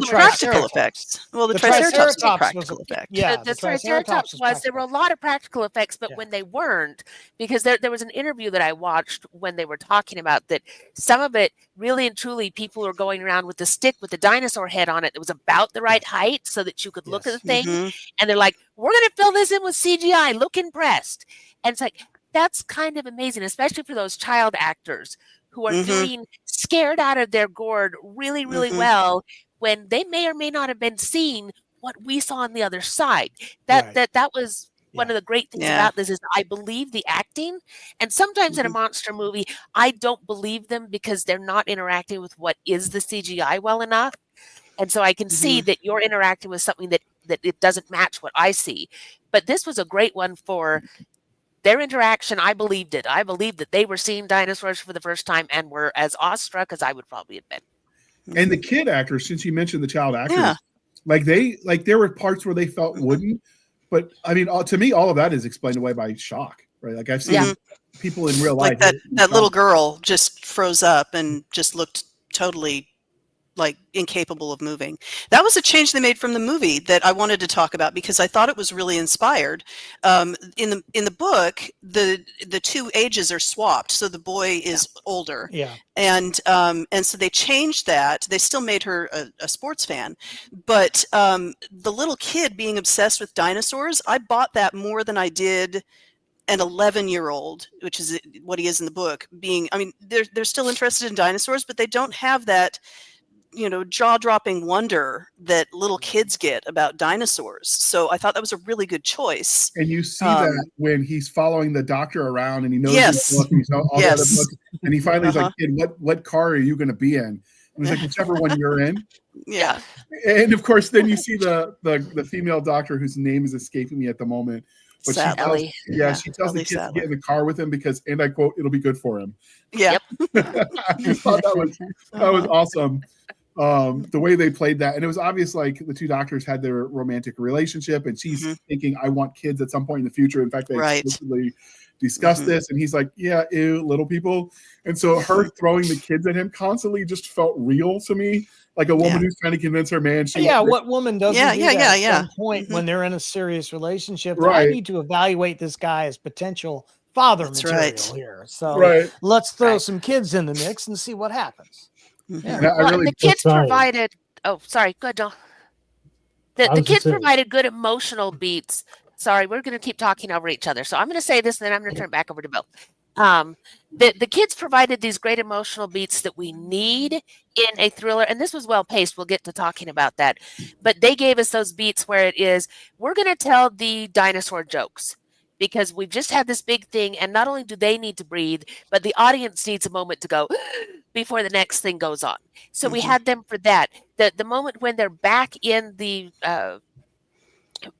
practical effects. Well, the Triceratops was practical effect. Yeah, the Triceratops was. There were a lot of practical effects, but when they weren't, because there was an interview that I watched when they were talking about that some of it really and truly people were going around with the stick with the dinosaur head on it that was about the right height so that you could look at the thing. And they're like, we're going to fill this in with CGI. Look impressed. And it's like, that's kind of amazing, especially for those child actors who are doing scared out of their gourd really, really well when they may or may not have been seeing what we saw on the other side. That was one of the great things about this is I believe the acting. And sometimes in a monster movie, I don't believe them because they're not interacting with what is the CGI well enough. And so I can see that you're interacting with something that it doesn't match what I see. But this was a great one for their interaction. I believed it. I believed that they were seeing dinosaurs for the first time and were as awestruck as I would probably have been. And the kid actors, since you mentioned the child actors, there were parts where they felt wooden. But I mean, to me, all of that is explained away by shock, right? Like I've seen people in real life. Like that little girl just froze up and just looked totally like incapable of moving. That was a change they made from the movie that I wanted to talk about because I thought it was really inspired. In the book, the two ages are swapped, so the boy is older. Yeah. And so they changed that. They still made her a sports fan, but the little kid being obsessed with dinosaurs, I bought that more than I did an 11-year-old, which is what he is in the book. They're still interested in dinosaurs, but they don't have that jaw-dropping wonder that little kids get about dinosaurs. So I thought that was a really good choice. And you see that when he's following the doctor around and he knows and he finally is like, kid, what car are you going to be in? And he's like, whichever one you're in. Yeah. And of course, then you see the female doctor whose name is escaping me at the moment. But she tells the kids to get in the car with him because, and I quote, it'll be good for him. Yeah. I just thought that was awesome. The way they played that, and it was obvious like the two doctors had their romantic relationship, and she's thinking, I want kids at some point in the future. In fact, they explicitly discussed this, and he's like, yeah, ew, little people. And so her throwing the kids at him constantly just felt real to me, like a woman who's trying to convince her man. What woman doesn't do that at some point when they're in a serious relationship? I need to evaluate this guy as potential father material here. So let's throw some kids in the mix and see what happens. Yeah. The kids provided. Oh, sorry. Go ahead, John. The kids provided good emotional beats. Sorry, we're going to keep talking over each other. So I'm going to say this, and then I'm going to turn it back over to Bill. The kids provided these great emotional beats that we need in a thriller, and this was well paced. We'll get to talking about that, but they gave us those beats where it is we're going to tell the dinosaur jokes. Because we've just had this big thing, and not only do they need to breathe, but the audience needs a moment to go before the next thing goes on. So we had them for that. The moment when they're back in the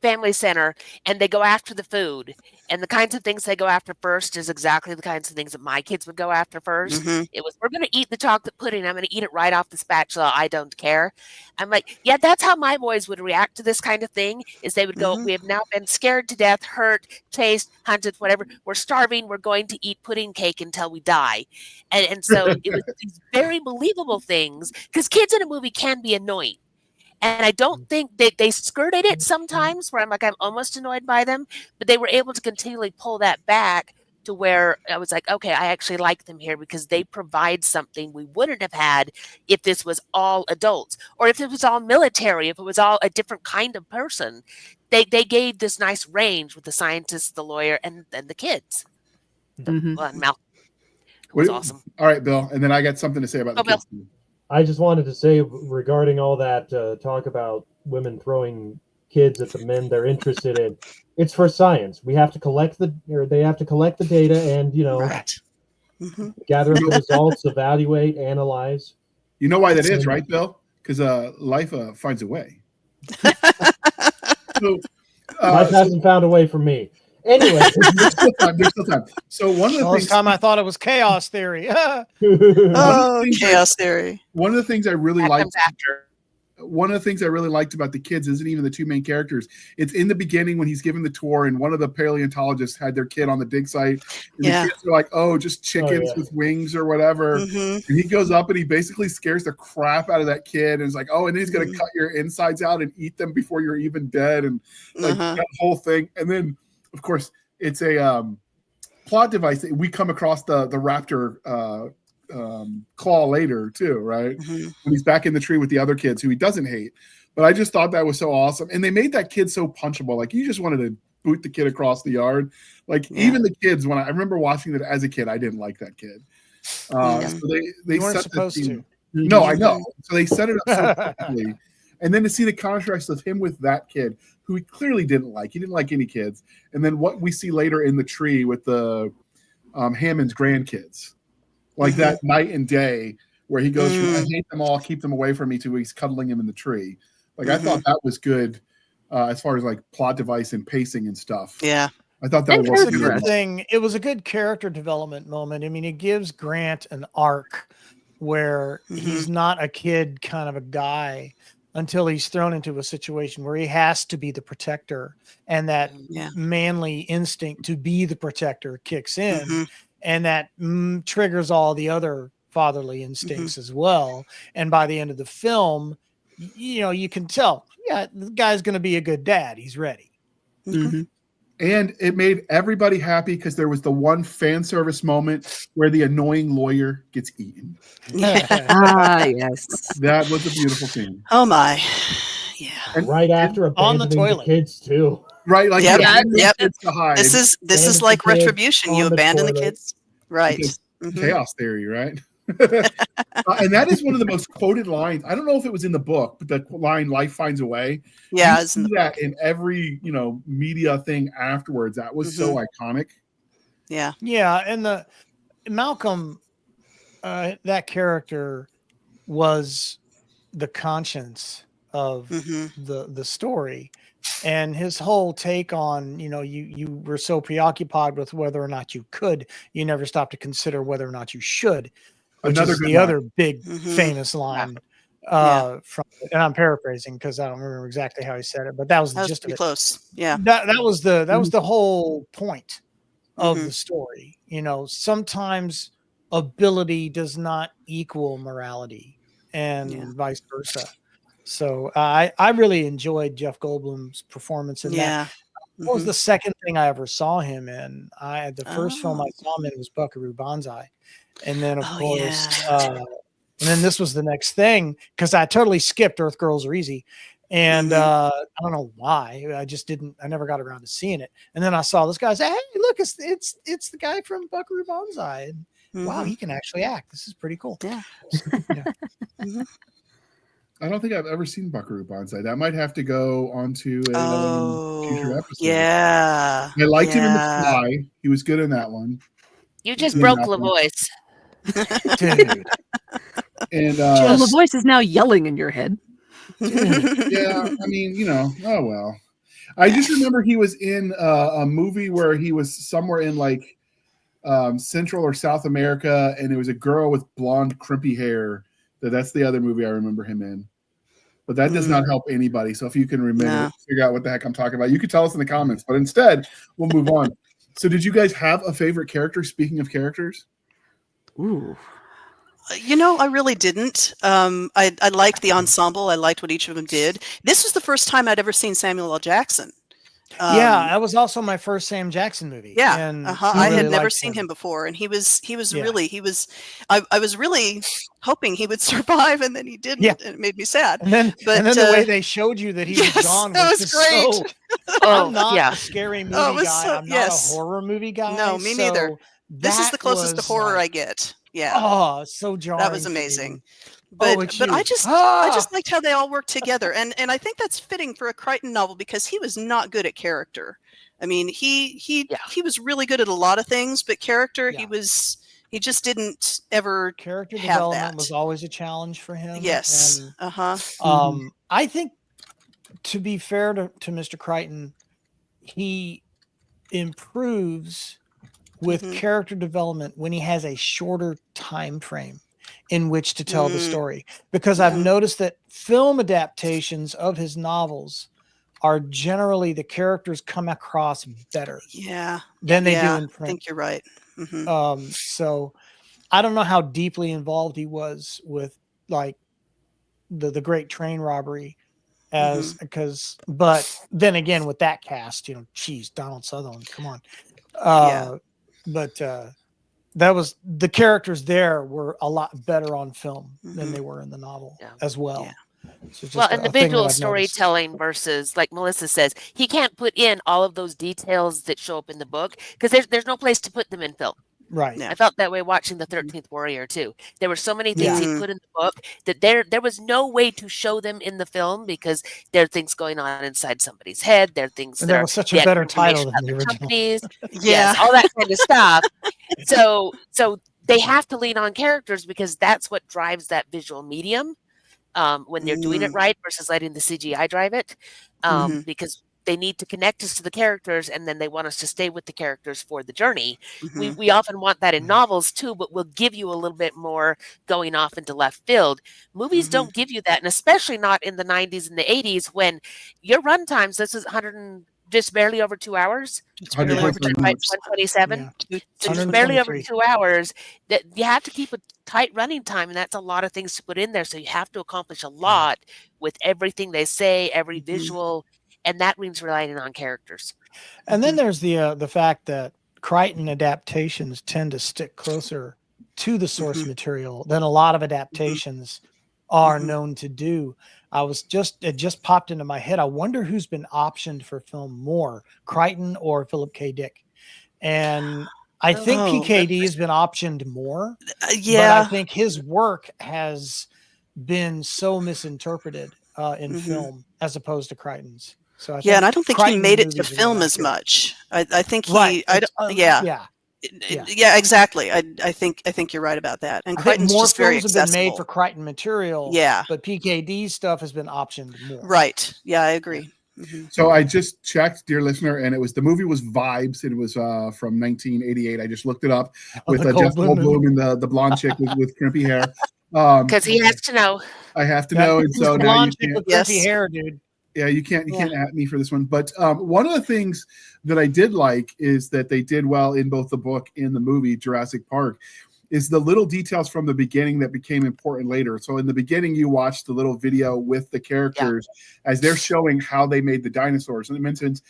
family center and they go after the food, and the kinds of things they go after first is exactly the kinds of things that my kids would go after first. It was, we're going to eat the chocolate pudding. I'm going to eat it right off the spatula. I don't care. I'm like, yeah, that's how my boys would react to this kind of thing is they would go, we have now been scared to death, hurt, chased, hunted, whatever. We're starving. We're going to eat pudding cake until we die. And so it was these very believable things because kids in a movie can be annoying. And I don't think they skirted it sometimes where I'm almost annoyed by them, but they were able to continually pull that back to where I was like, okay, I actually like them here because they provide something we wouldn't have had if this was all adults or if it was all military, if it was all a different kind of person. They gave this nice range with the scientist, the lawyer, and the kids. And Malcolm. It was awesome. All right, Bill. And then I got something to say about the kids. Bill. I just wanted to say regarding all that talk about women throwing kids at the men they're interested in, it's for science. We have to collect they have to collect the data and, gather the results, evaluate, analyze. You know why that is, right, Bill? Because life finds a way. Life hasn't found a way for me. Anyway, There's still time. So one of the All this things, time I thought it was chaos theory. Oh, chaos theory. one of the things I really That liked. comes after. One of the things I really liked about the kids isn't even the two main characters. It's in the beginning when he's giving the tour, and one of the paleontologists had their kid on the dig site. And Yeah. the kids are like, "Oh, just chickens with wings or whatever." Mhm. And he goes up and he basically scares the crap out of that kid, and is like, "Oh, and then he's gonna cut your insides out and eat them before you're even dead," and like that whole thing. And then, of course, it's a plot device that we come across the raptor claw later too, right? When he's back in the tree with the other kids who he doesn't hate. But I just thought that was so awesome. And they made that kid so punchable. Like you just wanted to boot the kid across the yard. Like even the kids, when I remember watching it as a kid, I didn't like that kid. So they You weren't set supposed the to. No, I know. So they set it up so perfectly. And then to see the contrast of him with that kid who he clearly didn't like. He didn't like any kids. And then what we see later in the tree with the Hammond's grandkids. Like that night and day where he goes from I hate them all, keep them away from me to he's cuddling him in the tree. Like I thought that was good as far as like plot device and pacing and stuff. Yeah. I thought that was a good thing. It was a good character development moment. I mean, it gives Grant an arc where he's not a kid kind of a guy until he's thrown into a situation where he has to be the protector, and that manly instinct to be the protector kicks in. And that triggers all the other fatherly instincts as well. And by the end of the film, you know, you can tell, the guy's going to be a good dad. He's ready. And it made everybody happy because there was the one fan service moment where the annoying lawyer gets eaten. Yes. That was a beautiful scene. Oh my. Yeah. And right after abandoning the kids too. Right, like yep. This is like retribution. You abandon the kids, right? Chaos theory, right? And that is one of the most quoted lines. I don't know if it was in the book, but the line "Life finds a way." Yeah, it's in the book. In every media thing afterwards. That was so iconic. Yeah, and the Malcolm, that character was the conscience of the story. And his whole take on, you were so preoccupied with whether or not you could, you never stopped to consider whether or not you should, which is the other big famous line from, and I'm paraphrasing because I don't remember exactly how he said it, but that was the gist of it. Close. Yeah. That was the whole point of the story. Sometimes ability does not equal morality and vice versa. So I really enjoyed Jeff Goldblum's performance in that. What was the second thing I ever saw him in? The first film I saw him in was Buckaroo Banzai. And then, of course, and then this was the next thing because I totally skipped Earth Girls Are Easy. And I don't know why. I never got around to seeing it. And then I saw this guy say, hey, look, it's the guy from Buckaroo Banzai. And wow, he can actually act. This is pretty cool. Yeah. I don't think I've ever seen Buckaroo Banzai. That might have to go onto a future episode. Yeah. I liked him in The Fly. He was good in that one. You just broke LaVoice. Dude. And LaVoice is now yelling in your head. Yeah, I mean, oh well. I just remember he was in a movie where he was somewhere in like Central or South America, and it was a girl with blonde, crimpy hair. That's the other movie I remember him in. But that does not help anybody. So if you can remember, figure out what the heck I'm talking about, you could tell us in the comments. But instead, we'll move on. So did you guys have a favorite character? Speaking of characters? Ooh. I really didn't. I liked the ensemble. I liked what each of them did. This was the first time I'd ever seen Samuel L. Jackson. That was also my first Sam Jackson movie. Yeah, and I had never seen him before, and he was really. I was really hoping he would survive, and then he didn't, and it made me sad. And then the way they showed you that he was gone was great. I'm not a scary movie guy. I'm not a horror movie guy. No, me neither. This is the closest to horror I get. Yeah. Oh, so jarring. That was amazing. But I just liked how they all worked together, and I think that's fitting for a Crichton novel because he was not good at character. I mean, he was really good at a lot of things, but character he just didn't ever character have development that. Was always a challenge for him. Yes. And, I think to be fair to Mr. Crichton, he improves with character development when he has a shorter time frame in which to tell the story. Because I've noticed that film adaptations of his novels are generally the characters come across better than they do in print. I think you're right. So I don't know how deeply involved he was with like the Great Train Robbery but then again with that cast, geez, Donald Sutherland, come on. But that was the characters there were a lot better on film than they were in the novel as well. So and the visual storytelling versus, like Melissa says, he can't put in all of those details that show up in the book because there's no place to put them in film. Right. I felt that way watching the 13th Warrior too. There were so many things he put in the book that there was no way to show them in the film because there are things going on inside somebody's head. There are things that was such a better title than the original. Companies, yes, all that kind of stuff. So they have to lean on characters because that's what drives that visual medium when they're doing it right versus letting the CGI drive it. Because they need to connect us to the characters, and then they want us to stay with the characters for the journey. We often want that in novels too, but we'll give you a little bit more going off into left field. Movies don't give you that, and especially not in the 90s and the 80s when your run times, this is just barely over 2 hours. It's barely over 127. So just barely over 2 hours. That you have to keep a tight running time, and that's a lot of things to put in there. So you have to accomplish a lot with everything they say, every visual. And that means relying on characters. And then there's the fact that Crichton adaptations tend to stick closer to the source material than a lot of adaptations are known to do. It just popped into my head. I wonder who's been optioned for film more, Crichton or Philip K. Dick. And I think PKD has been optioned more. But I think his work has been so misinterpreted in film as opposed to Crichton's. So I and I don't think he made it to film as much. I think he, exactly. I think you're right about that. And Crichton's more just very films have accessible. been made for Crichton material. But PKD stuff has been optioned more. Right. Yeah, I agree. So I just checked, dear listener, and the movie was Vibes, and it was from 1988. I just looked it up with Jeff Goldblum and the blonde chick with crimpy hair. Because he has to know. I have to know, and so now you can't. With crimpy hair, dude. Yeah, you can't at me for this one. But one of the things that I did like is that they did well in both the book and the movie Jurassic Park is the little details from the beginning that became important later. So in the beginning, you watch the little video with the characters as they're showing how they made the dinosaurs. And it mentions,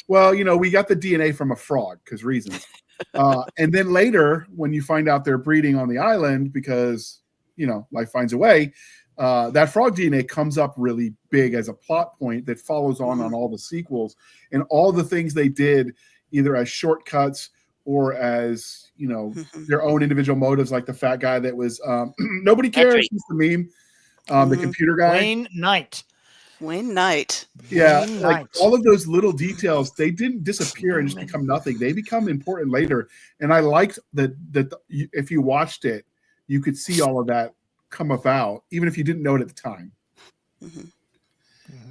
well, we got the DNA from a frog because reasons. And then later, when you find out they're breeding on the island because, life finds a way, that frog DNA comes up really big as a plot point that follows on all the sequels and all the things they did either as shortcuts or as, their own individual motives, like the fat guy that was nobody cares. He's the meme. The computer guy. Wayne Knight. Yeah. Like all of those little details, they didn't disappear and just become nothing. They become important later. And I liked that if you watched it, you could see all of that come about, even if you didn't know it at the time.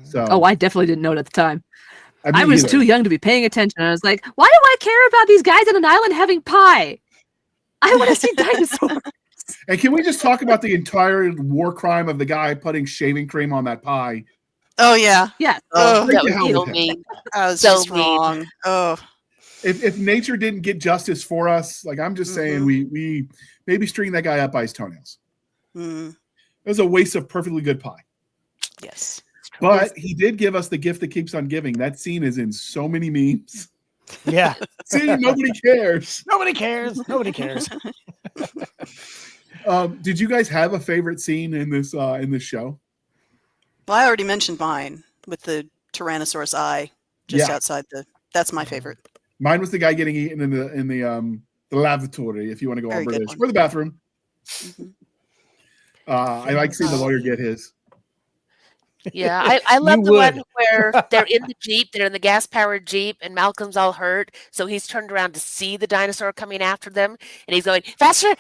So, I definitely didn't know it at the time. I was either. too young to be paying attention. I was like, why do I care about these guys on an island having pie? I want to see dinosaurs. And can we just talk about the entire war crime of the guy putting shaving cream on that pie? Oh yeah. Yeah. Oh, that was so mean. I was So just wrong. Oh. If nature didn't get justice for us, like I'm just saying, we maybe string that guy up by his toenails. It was a waste of perfectly good pie. Yes. But he did give us the gift that keeps on giving. That scene is in so many memes. Yeah. See, nobody cares. Nobody cares. Did you guys have a favorite scene in this show? Well, I already mentioned mine with the Tyrannosaurus eye just outside that's my favorite. Mine was the guy getting eaten in the lavatory, if you want to go on British, or the bathroom. I like seeing the lawyer get his. Yeah, I love the one where they're in the Jeep, they're in the gas-powered Jeep, and Malcolm's all hurt, so he's turned around to see the dinosaur coming after them, and he's going, faster,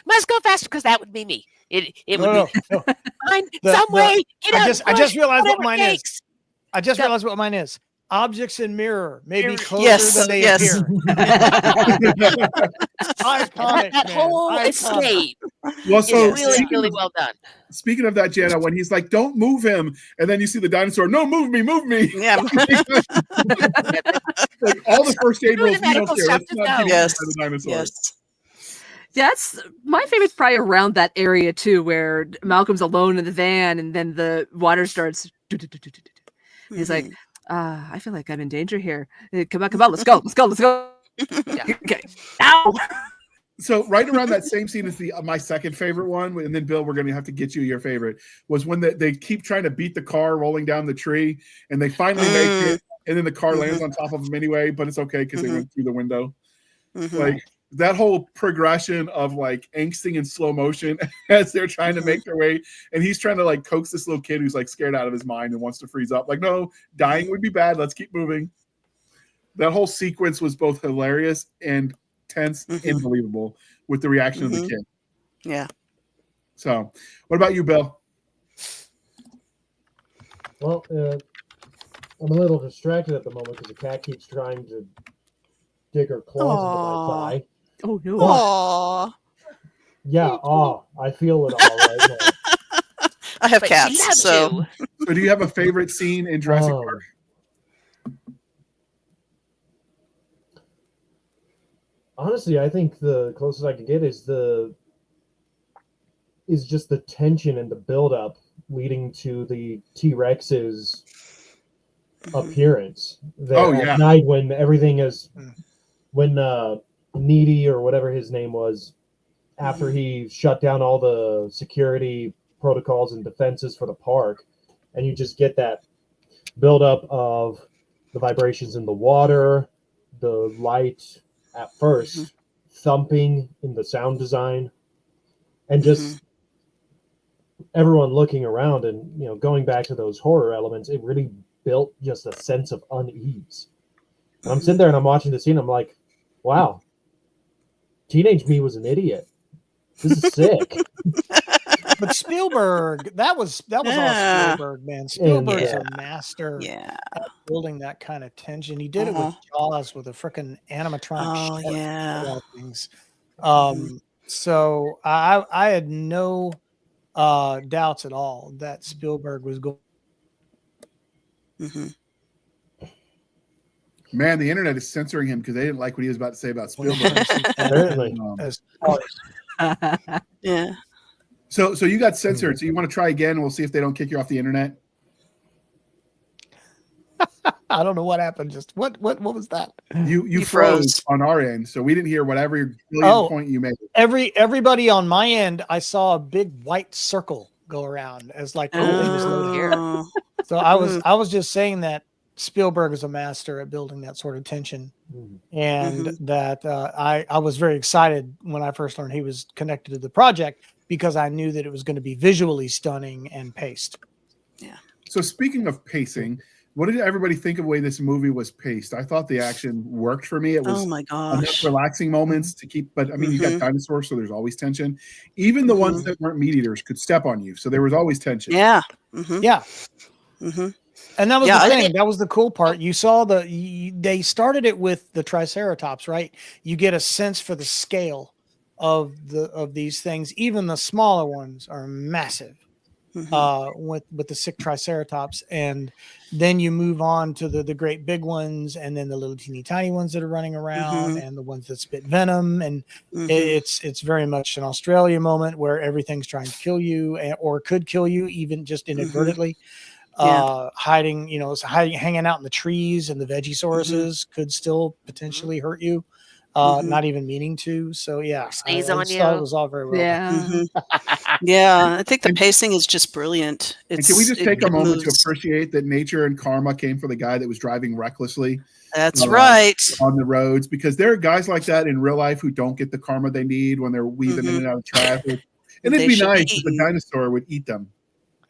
must go faster, because that would be me. It would be, find some way, get out. I just realized what mine is. I just realized what mine is. objects in mirror may be closer Yes, than they yes. appear. Iconic, that man. whole Iconic. escape Well, so is really well done. speaking of that, Jana, when he's like, "Don't move him," and then you see the dinosaur, "No, move me, move me." Yeah. Like all the first aid Do rules, the we don't medical care. stuff Let's to not go. keep Yes. the dinosaur. Yes. That's my favorite's probably around that area too, where Malcolm's alone in the van, and then the water starts. He's like, I feel like I'm in danger here. Come on, let's go. Okay. Ow! So right around that same scene is my second favorite one, and then Bill, we're going to have to get you your favorite. Was when they keep trying to beat the car rolling down the tree, and they finally make it, and then the car lands on top of them anyway, but it's okay because they went through the window. Like that whole progression of like angsting in slow motion as they're trying to make their way, and he's trying to like coax this little kid who's like scared out of his mind and wants to freeze up. Like, no, dying would be bad. Let's keep moving. That whole sequence was both hilarious and tense and believable with the reaction of the kid. Yeah. So, what about you, Bill? Well, I'm a little distracted at the moment because the cat keeps trying to dig her claws into my thigh. Oh no! Aww. Yeah, I feel it all right now. I have But she cats, loves so you. So, do you have a favorite scene in Jurassic Park? Honestly, I think the closest I can get is just the tension and the buildup leading to the T-Rex's appearance. At night when everything is, when Needy or whatever his name was, after he shut down all the security protocols and defenses for the park, and you just get that buildup of the vibrations in the water, the light at first, thumping in the sound design, and just everyone looking around and going back to those horror elements, it really built just a sense of unease. And I'm sitting there and I'm watching the scene, I'm like, wow, teenage me was an idiot. This is sick. But Spielberg, that was all Spielberg, man. Spielberg's a master at building that kind of tension. He did it with Jaws with a freaking animatronic shark things. So I had no doubts at all that Spielberg was going. Man, the internet is censoring him because they didn't like what he was about to say about Spielberg. Yeah. So you got censored. So you want to try again? We'll see if they don't kick you off the internet. I don't know what happened. Just what was that? You froze on our end, so we didn't hear whatever brilliant point you made. Everybody on my end, I saw a big white circle go around as like the whole thing was loading here. So I was just saying that Spielberg is a master at building that sort of tension, and that I was very excited when I first learned he was connected to the project because I knew that it was going to be visually stunning and paced. Yeah. So speaking of pacing, what did everybody think of the way this movie was paced? I thought the action worked for me. It was enough relaxing moments to keep, but I mean, you got dinosaurs, so there's always tension. Even the ones that weren't meat eaters could step on you, so there was always tension. Yeah. Yeah. And that was the thing. That was the cool part. You saw they started it with the Triceratops, right? You get a sense for the scale of these things. Even the smaller ones are massive with the sick Triceratops. And then you move on to the great big ones, and then the little teeny tiny ones that are running around, and the ones that spit venom. And it's very much an Australia moment where everything's trying to kill you or could kill you, even just inadvertently. Hiding, hanging out in the trees, and the Vegisauruses could still potentially hurt you, not even meaning to. So sneeze on you. It was all very well. Yeah, I think the pacing is just brilliant. And can we just take a moment to appreciate that nature and karma came for the guy that was driving recklessly? That's right. On the roads, because there are guys like that in real life who don't get the karma they need when they're weaving in and out of traffic. And it'd be nice if a dinosaur would eat them.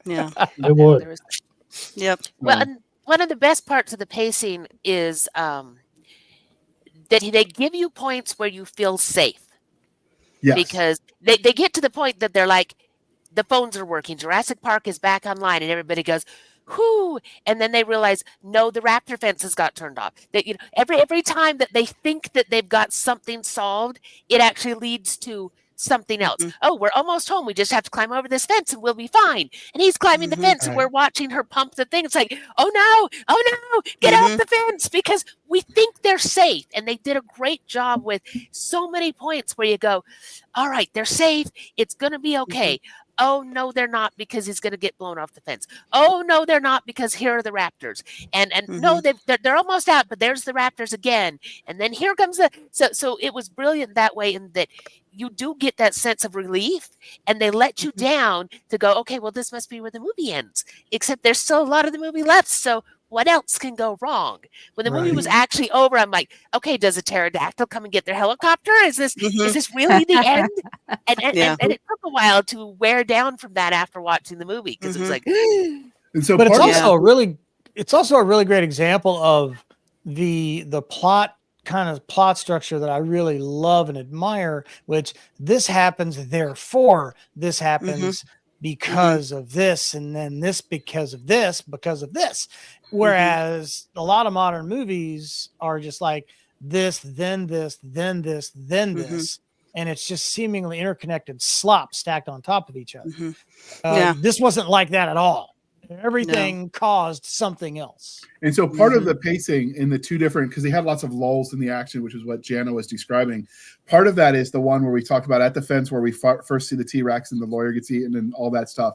Yeah, it would. Yep. Well, and one of the best parts of the pacing is that they give you points where you feel safe. Yes. Because they get to the point that they're like, the phones are working. Jurassic Park is back online, and everybody goes, whoo, and then they realize, no, the raptor fences got turned off. That, you know, every time that they think that they've got something solved, it actually leads to something else. Oh, we're almost home. We just have to climb over this fence and we'll be fine. And he's climbing the fence and we're watching her pump the thing. It's like, oh no, get off the fence, because we think they're safe. And they did a great job with so many points where you go, all right, they're safe. It's going to be okay. Oh, no, they're not, because he's going to get blown off the fence. Oh, no, they're not, because here are the raptors. And no, they're almost out, but there's the raptors again. And then here comes the... So it was brilliant that way, in that you do get that sense of relief, and they let you down to go, okay, well, this must be where the movie ends. Except there's still a lot of the movie left, so what else can go wrong? When the movie was actually over, I'm like, okay, does a pterodactyl come and get their helicopter? Is this really the end? And it took a while to wear down from that after watching the movie, because it was like, and so, but it's also a really great example of the plot structure that I really love and admire, which this happens, therefore this happens because of this, and then this because of this. Whereas a lot of modern movies are just like this, then this, then this, then this. And it's just seemingly interconnected slop stacked on top of each other. This wasn't like that at all. Everything caused something else. And so part of the pacing in the two different, because they had lots of lulls in the action, which is what Jana was describing. Part of that is the one where we talked about at the fence, where we first see the T-Rex and the lawyer gets eaten and all that stuff.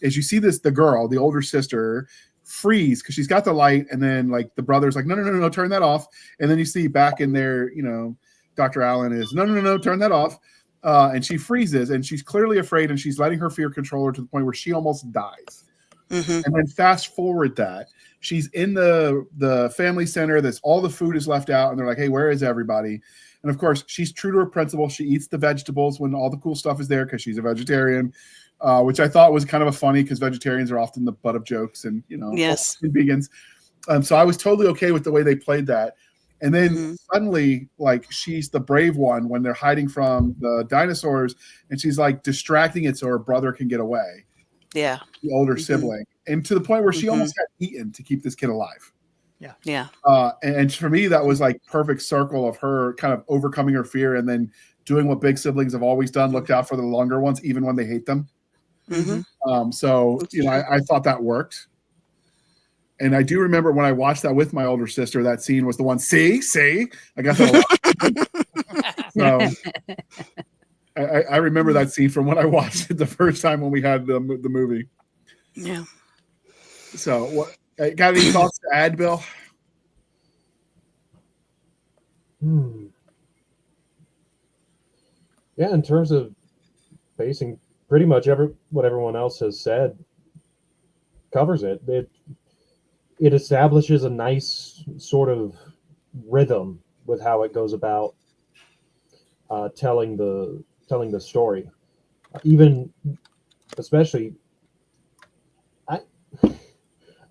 Is you see the girl, the older sister, freeze because she's got the light, and then like the brother's like, no, turn that off. And then you see back in there, you know, Dr. Allen is, no, turn that off. And she freezes, and she's clearly afraid, and she's letting her fear control her to the point where she almost dies. And then fast forward that she's in the family center. That's all the food is left out, and they're like, hey, where is everybody? And of course, she's true to her principle. She eats the vegetables when all the cool stuff is there, because she's a vegetarian, which I thought was kind of a funny, because vegetarians are often the butt of jokes, and you know, vegans. So I was totally okay with the way they played that. And then suddenly, like, she's the brave one when they're hiding from the dinosaurs, and she's like distracting it so her brother can get away. Yeah. The older sibling. And to the point where she almost got eaten to keep this kid alive. Yeah. And for me, that was like perfect circle of her kind of overcoming her fear and then doing what big siblings have always done, looked out for the longer ones, even when they hate them. So, you know, I thought that worked. And I do remember when I watched that with my older sister, that scene was the one, see, I got that a lot. So I remember that scene from when I watched it the first time when we had the movie. Yeah. So, what got any thoughts to add, Bill? Yeah, in terms of basing, pretty much what everyone else has said covers it. It establishes a nice sort of rhythm with how it goes about telling the story. Even, especially,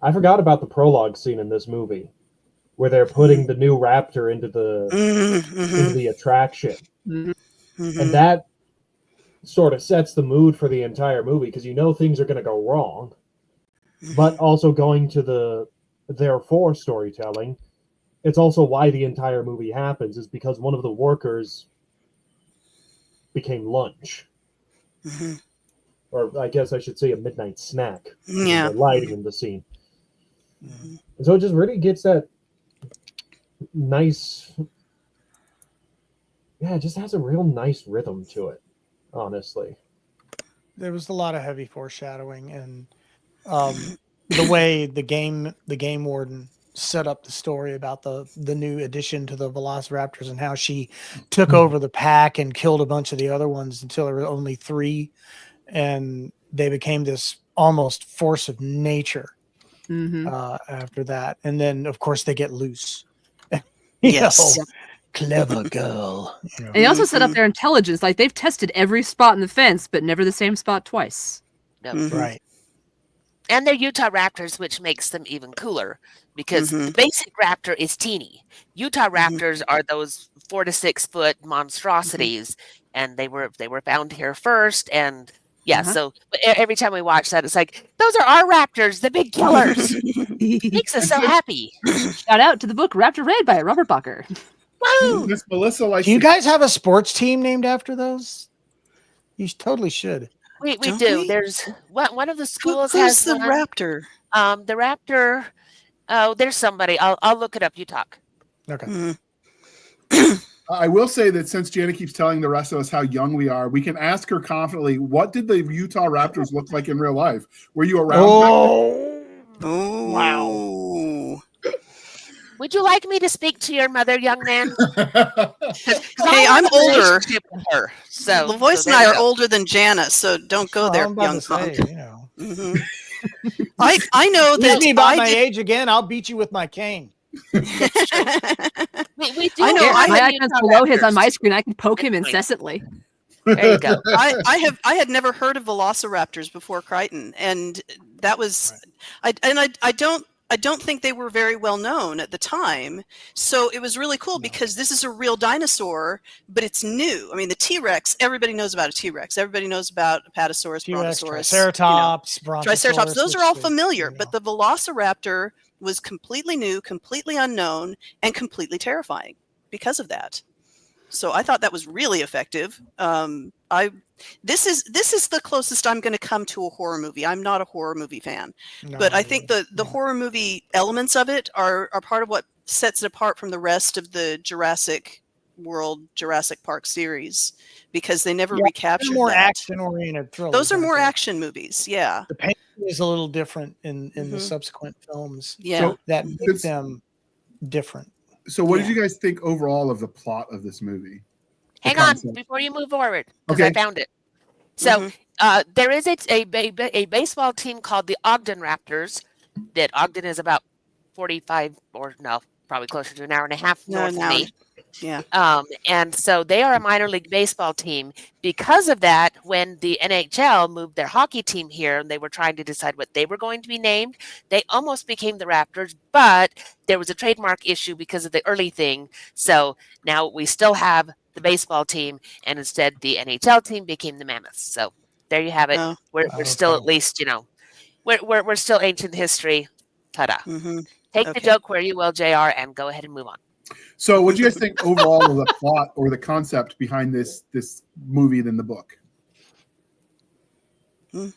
I forgot about the prologue scene in this movie, where they're putting the new raptor into the attraction, and that sort of sets the mood for the entire movie, because you know things are going to go wrong, but also going to the therefore storytelling. It's also why the entire movie happens, is because one of the workers became lunch. Or I guess I should say a midnight snack. Yeah. The lighting in the scene. And so it just really gets that nice... Yeah, it just has a real nice rhythm to it, honestly. There was a lot of heavy foreshadowing, and the way the game warden set up the story about the new addition to the Velociraptors, and how she took over the pack and killed a bunch of the other ones until there were only 3, and they became this almost force of nature after that. And then of course they get loose. Yes. Clever girl. You know. And they also set up their intelligence. Like, they've tested every spot in the fence, but never the same spot twice. Right. And they're Utah Raptors, which makes them even cooler, because the basic raptor is teeny. Utah Raptors are those 4 to 6 foot monstrosities, and they were found here first. And Yeah, so every time we watch that, it's like, those are our raptors, the big killers. Makes us so happy. Shout out to the book Raptor Raid by Robert Bucker. Woo! Miss Melissa likes Do you to- guys have a sports team named after those? You totally should. We Don't do. we? There's one of the schools Who's has the one. raptor? The raptor. Oh, there's somebody. I'll look it up. You talk. Okay. Mm. I will say that since Jana keeps telling the rest of us how young we are, we can ask her confidently, what did the Utah Raptors look like in real life? Were you around? Oh, wow. Would you like me to speak to your mother, young man? Hey, I'm older. With her, so LaVoice and I are older than Jana, so don't go there, I'm about young to say, punk. you know. Mhm. I know Beat me that about my I did. age again, I'll beat you with my cane. We do I know, have My a icon's Utah below his on Raptors. my screen. I can poke him incessantly. There you go. I had never heard of velociraptors before Crichton, and that was I don't think they were very well known at the time. So it was really cool because this is a real dinosaur, but it's new. I mean, the T-Rex, everybody knows about a T-Rex. Everybody knows about Apatosaurus, T-Rex, Brontosaurus, Triceratops, Triceratops. Those are all which familiar, you know. but the Velociraptor was completely new, completely unknown, and completely terrifying because of that. So I thought that was really effective. This is the closest I'm going to come to a horror movie. I'm not a horror movie fan, but I think the horror movie elements of it are part of what sets it apart from the rest of the Jurassic World, Jurassic Park series, because they never recaptured more that. action-oriented thrillers. Those are aren't more they? action movies. Yeah. The pain is a little different in the subsequent films. Yeah. So That makes them different. So what did you guys think overall of the plot of this movie? Hang on before you move forward, because Okay. I found it. So there is a baseball team called the Ogden Raptors. That Ogden is about 45 or no, probably closer to an hour and a half north of me. Yeah. And so they are a minor league baseball team. Because of that, when the NHL moved their hockey team here and they were trying to decide what they were going to be named, they almost became the Raptors, but there was a trademark issue because of the early thing. So now we still have the baseball team, and instead the NHL team became the Mammoths. So there you have it. Oh. We're still at least, we're still ancient history. Ta-da. Take the joke where you will, JR, and go ahead and move on. So what do you guys think overall of the plot or the concept behind this movie than the book? Well,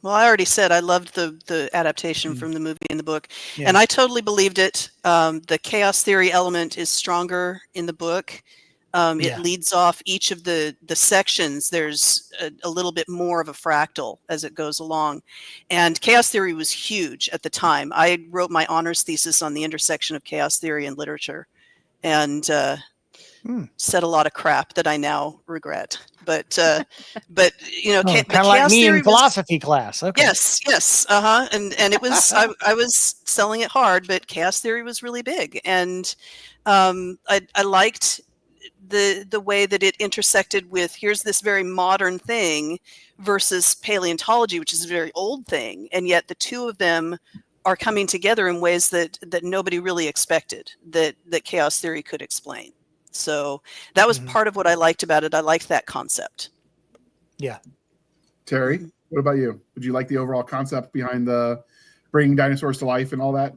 I already said I loved the adaptation from the movie and the book, and I totally believed it. The chaos theory element is stronger in the book. It leads off each of the sections. There's a little bit more of a fractal as it goes along. And chaos theory was huge at the time. I wrote my honors thesis on the intersection of chaos theory and literature, and said a lot of crap that I now regret. But kind of like chaos me theory in philosophy class. Okay. Yes, and it was I was selling it hard, but chaos theory was really big, and I liked the way that it intersected with here's this very modern thing versus paleontology, which is a very old thing, and yet the two of them are coming together in ways that nobody really expected that chaos theory could explain. So that was part of what I liked about it. I liked that concept. Yeah. Teri, what about you? Did you like the overall concept behind the bringing dinosaurs to life and all that?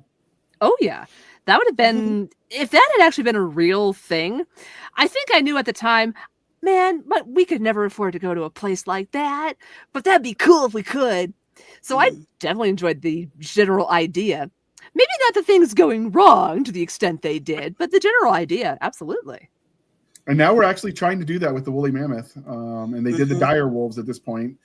Oh yeah, that would have been if that had actually been a real thing. I think I knew at the time, man, but we could never afford to go to a place like that. But that'd be cool if we could. So I definitely enjoyed the general idea. Maybe not the things going wrong to the extent they did, but the general idea, absolutely. And now we're actually trying to do that with the woolly mammoth. And they did the dire wolves at this point,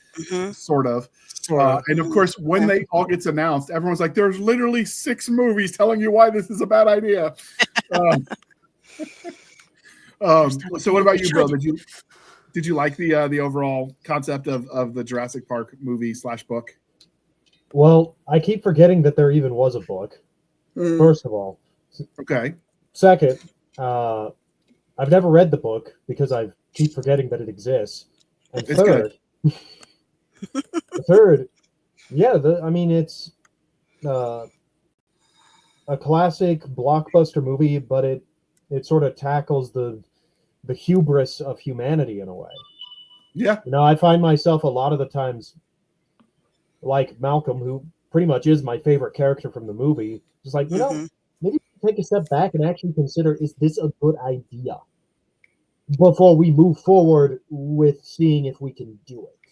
sort of. And of course, when they all gets announced, everyone's like, there's literally 6 movies telling you why this is a bad idea. So what about you, Bill? Did you like the overall concept of the Jurassic Park movie / book? Well, I keep forgetting that there even was a book. First of all. Okay. Second, I've never read the book because I keep forgetting that it exists. And It's good. Third, it's a classic blockbuster movie, but it sort of tackles the hubris of humanity in a way. Yeah. You know, I find myself a lot of the times like Malcolm, who pretty much is my favorite character from the movie, just like, you know, maybe take a step back and actually consider, is this a good idea? Before we move forward with seeing if we can do it,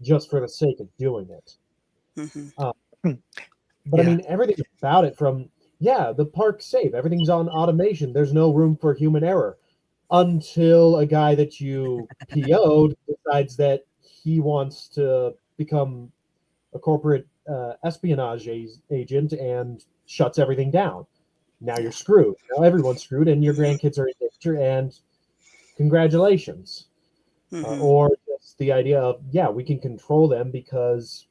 just for the sake of doing it. But I mean, everything about it from, the park's safe. Everything's on automation. There's no room for human error. Until a guy that you PO'd decides that he wants to become a corporate espionage agent and shuts everything down. Now you're screwed. Now everyone's screwed, and your grandkids are in danger, and congratulations. Or just the idea of, we can control them because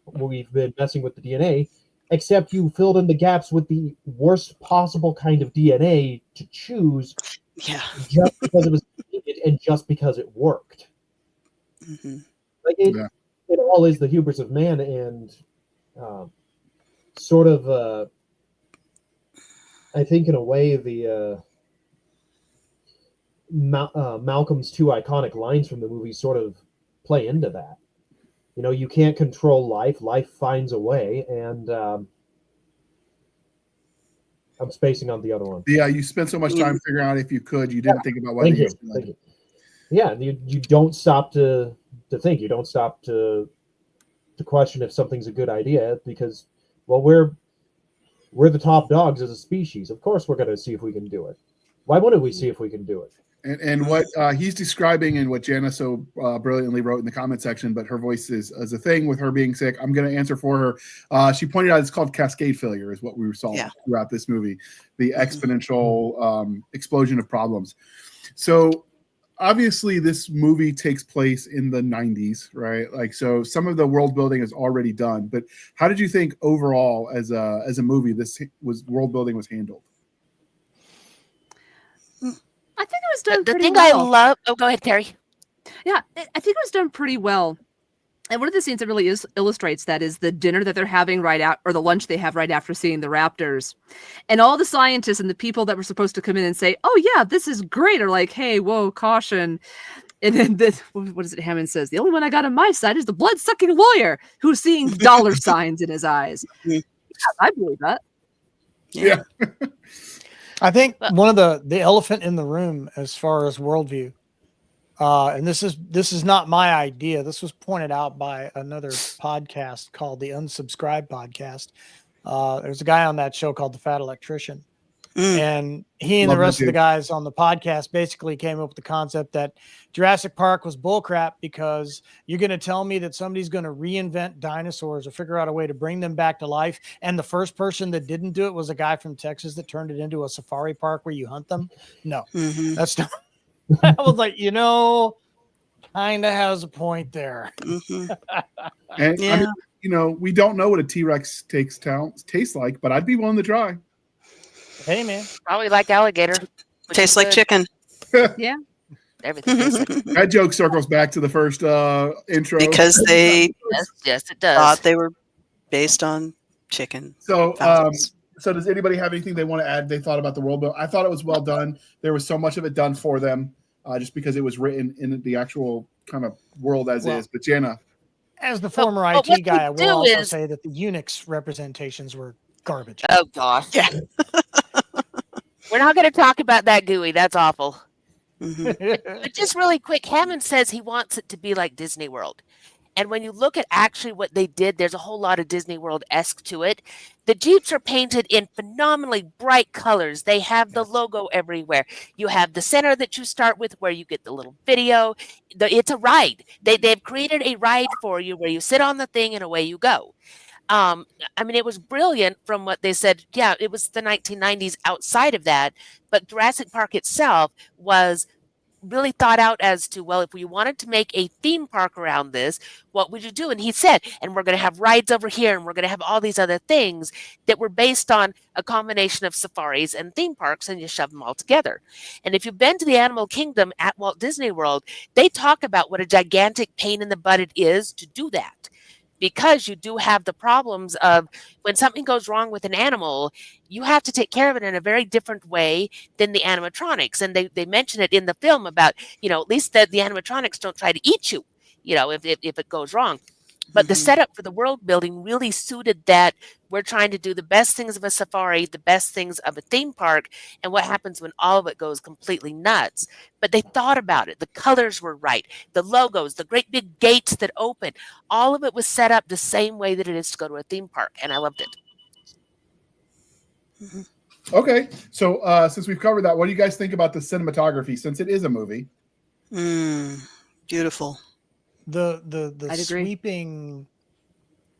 we've been messing with the DNA, except you filled in the gaps with the worst possible kind of DNA to choose just because it was needed and just because it worked. Like it all is the hubris of man, and sort of, I think in a way, the Malcolm's two iconic lines from the movie sort of play into that. You know, you can't control life. Life finds a way, and I'm spacing on the other one. Yeah, you spent so much time figuring out if you could. You didn't think about whether Thank you. Yeah, you don't stop to think. You don't stop to question if something's a good idea because, well, we're the top dogs as a species. Of course, we're going to see if we can do it. Why wouldn't we see if we can do it? And what he's describing and what Jana so brilliantly wrote in the comment section, but her voice is a thing with her being sick. I'm going to answer for her. She pointed out it's called cascade failure is what we saw throughout this movie, the exponential explosion of problems. So obviously this movie takes place in the 90s, right? Like, so some of the world building is already done, but how did you think overall as a movie, world building was handled? I think it was done the pretty thing well. I love. Oh, go ahead, Teri. Yeah, I think it was done pretty well. And one of the scenes that really illustrates that is the dinner that they're having or the lunch they have right after seeing the raptors. And all the scientists and the people that were supposed to come in and say, oh, yeah, this is great, are like, hey, whoa, caution. And then what is it Hammond says? The only one I got on my side is the blood-sucking lawyer who's seeing dollar signs in his eyes. Yeah, I believe that. Yeah. I think one of the elephant in the room as far as worldview, and this is not my idea. This was pointed out by another podcast called the Unsubscribed Podcast. There's a guy on that show called The Fat Electrician. And he and the rest of the guys on the podcast basically came up with the concept that Jurassic Park was bullcrap because you're going to tell me that somebody's going to reinvent dinosaurs or figure out a way to bring them back to life. And the first person that didn't do it was a guy from Texas that turned it into a safari park where you hunt them. No, that's not. I was like, kind of has a point there. And I mean, we don't know what a T-Rex tastes like, but I'd be willing to try. Hey, man. Probably like alligator. Tastes like chicken. Yeah. Everything tastes like chicken. That joke circles back to the first intro. Because they yes, it does. thought they were based on chicken. So, so does anybody have anything they want to add? They thought about the world, but I thought it was well done. There was so much of it done for them, just because it was written in the actual kind of world as is. But Jana, as the former IT guy, I will also say that the Unix representations were garbage. Oh gosh, yeah. We're not going to talk about that GUI. That's awful. But just really quick, Hammond says he wants it to be like Disney World. And when you look at actually what they did, there's a whole lot of Disney World-esque to it. The Jeeps are painted in phenomenally bright colors. They have the logo everywhere. You have the center that you start with where you get the little video. It's a ride. They've created a ride for you where you sit on the thing and away you go. I mean, it was brilliant from what they said. Yeah, it was the 1990s outside of that. But Jurassic Park itself was really thought out as to, well, if we wanted to make a theme park around this, what would you do? And he said, and we're going to have rides over here, and we're going to have all these other things that were based on a combination of safaris and theme parks, and you shove them all together. And if you've been to the Animal Kingdom at Walt Disney World, they talk about what a gigantic pain in the butt it is to do that. because you do have the problems of when something goes wrong with an animal, you have to take care of it in a very different way than the animatronics. And they mention it in the film about, at least the animatronics don't try to eat you, if it goes wrong. But the setup for the world building really suited that. We're trying to do the best things of a safari, the best things of a theme park, and what happens when all of it goes completely nuts. But they thought about it. The colors were right. The logos, the great big gates that open, all of it was set up the same way that it is to go to a theme park, and I loved it. Okay, so since we've covered that, what do you guys think about the cinematography, since it is a movie? Beautiful. The sweeping,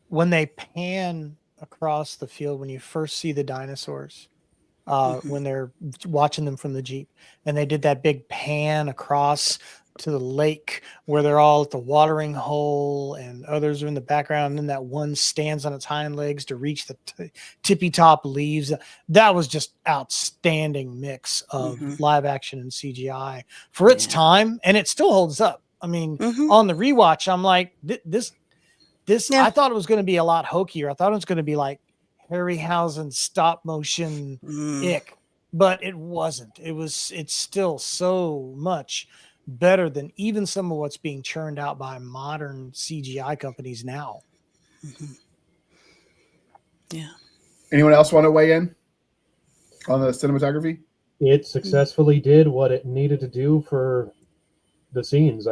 when they pan across the field, when you first see the dinosaurs, when they're watching them from the Jeep, and they did that big pan across to the lake where they're all at the watering hole and others are in the background, and then that one stands on its hind legs to reach the tippy top leaves. That was just outstanding mix of live action and CGI for its time, and it still holds up. I mean, on the rewatch, I'm like, this. I thought it was going to be a lot hokier. I thought it was going to be like Harryhausen stop motion ick, but it wasn't. It's still so much better than even some of what's being churned out by modern CGI companies now. Yeah. Anyone else want to weigh in on the cinematography? It successfully did what it needed to do for the scenes.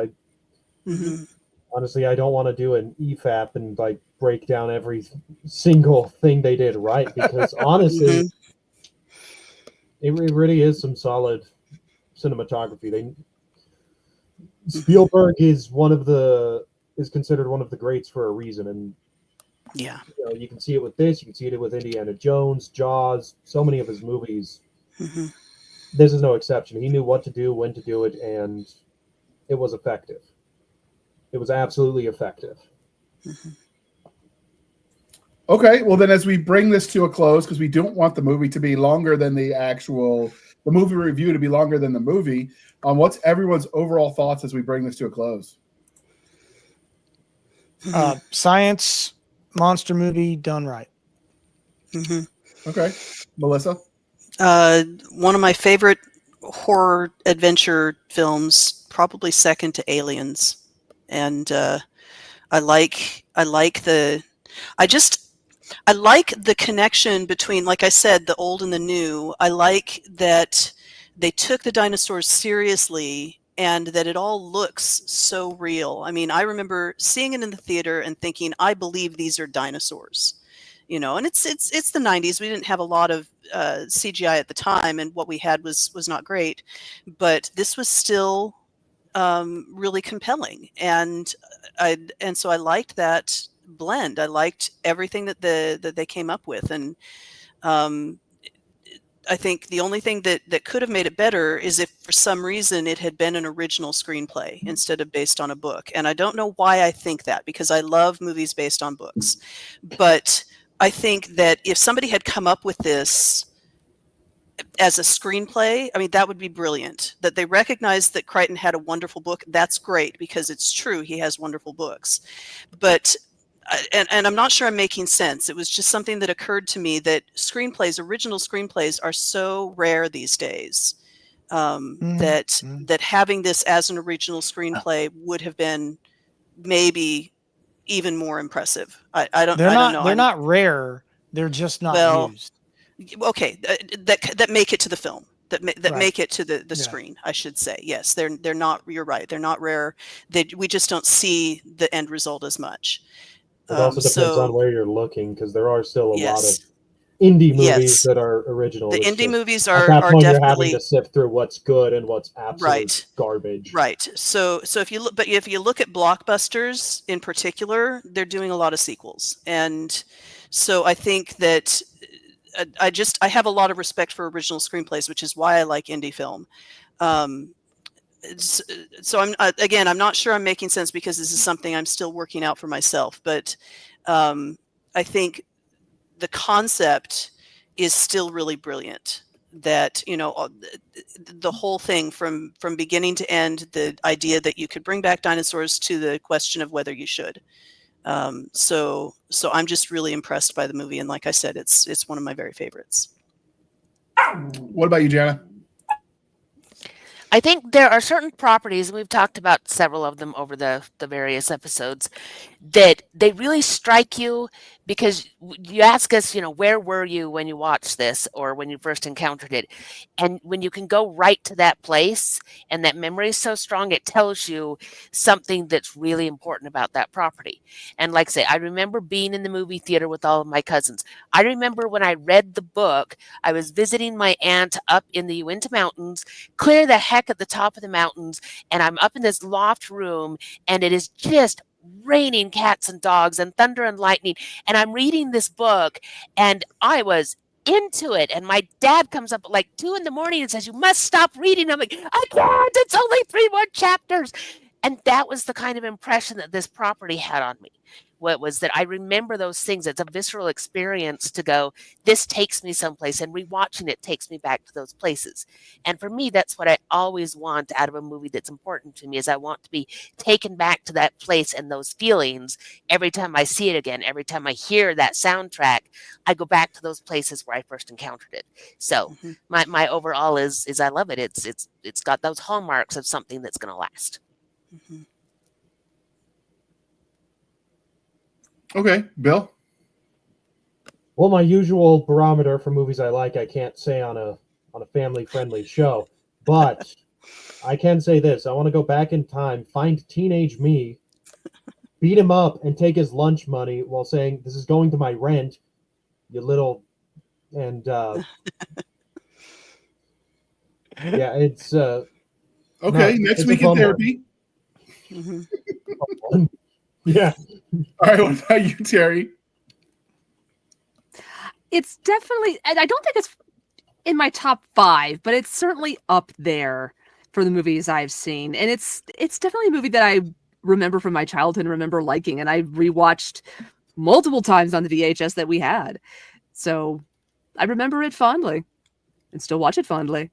Honestly, I don't want to do an EFAP and like break down every single thing they did right, because honestly, it really is some solid cinematography. Spielberg is considered one of the greats for a reason, and you can see it with this. You can see it with Indiana Jones, Jaws, so many of his movies. This is no exception. He knew what to do, when to do it, and it was effective. It was absolutely effective. Okay, well then, as we bring this to a close, because we don't want the movie to be longer than the movie review to be longer than the movie. What's everyone's overall thoughts as we bring this to a close? Science monster movie done right. Okay, Melissa. One of my favorite horror adventure films, probably second to Aliens. And I like the connection between, like I said, the old and the new. I like that they took the dinosaurs seriously and that it all looks so real. I mean, I remember seeing it in the theater and thinking, I believe these are dinosaurs. And it's the 90s. We didn't have a lot of CGI at the time, and what we had was not great, but this was still really compelling, and so I liked that blend. I liked everything that they came up with, and I think the only thing that could have made it better is if for some reason it had been an original screenplay instead of based on a book. And I don't know why I think that, because I love movies based on books, but I think that if somebody had come up with this as a screenplay, I mean, that would be brilliant. That they recognize that Crichton had a wonderful book. That's great, because it's true. He has wonderful books. But, and I'm not sure I'm making sense. It was just something that occurred to me, that original screenplays are so rare these days, that having this as an original screenplay would have been maybe even more impressive. I don't know. They're not rare. They're just not used. Okay, that make it to the film, that make it to the screen, I should say. Yes, they're not. You're right. They're not rare. We just don't see the end result as much. It also depends on where you're looking, because there are still a lot of indie movies that are original. The indie movies are at that point definitely, you're having to sift through what's good and what's absolute garbage. Right. So if you look at blockbusters in particular, they're doing a lot of sequels, and so I think that. I have a lot of respect for original screenplays, which is why I like indie film. So I'm not sure I'm making sense, because this is something I'm still working out for myself. But I think the concept is still really brilliant. That the whole thing from beginning to end, the idea that you could bring back dinosaurs to the question of whether you should. So I'm just really impressed by the movie, and like I said, it's one of my very favorites. What about you, Jana? I think there are certain properties, and we've talked about several of them over the various episodes, that they really strike you because you ask us, where were you when you watched this or when you first encountered it? And when you can go right to that place and that memory is so strong, it tells you something that's really important about that property. And like I say, I remember being in the movie theater with all of my cousins. I remember when I read the book, I was visiting my aunt up in the Uinta Mountains, clear the heck at the top of the mountains, and I'm up in this loft room, and it is just raining cats and dogs and thunder and lightning, and I'm reading this book, and I was into it, and my dad comes up at like 2 a.m. and says, "You must stop reading." I'm like, "I can't, it's only 3 more chapters." And that was the kind of impression that this property had on me. What was that I remember those things. It's a visceral experience to go, this takes me someplace, and rewatching it takes me back to those places. And for me, that's what I always want out of a movie that's important to me, is I want to be taken back to that place and those feelings every time I see it again. Every time I hear that soundtrack, I go back to those places where I first encountered it. So my overall is I love it. It's got those hallmarks of something that's going to last. Okay, Bill. Well, my usual barometer for movies I like, I can't say on a family-friendly show, but I can say this: I want to go back in time, find teenage me, beat him up, and take his lunch money while saying, "This is going to my rent, you little," and yeah, it's okay. Next week in therapy. Yeah. All right. What about you, Teri? It's definitely, and I don't think it's in my top 5, but it's certainly up there for the movies I've seen. And it's definitely a movie that I remember from my childhood and remember liking. And I rewatched multiple times on the VHS that we had. So I remember it fondly and still watch it fondly.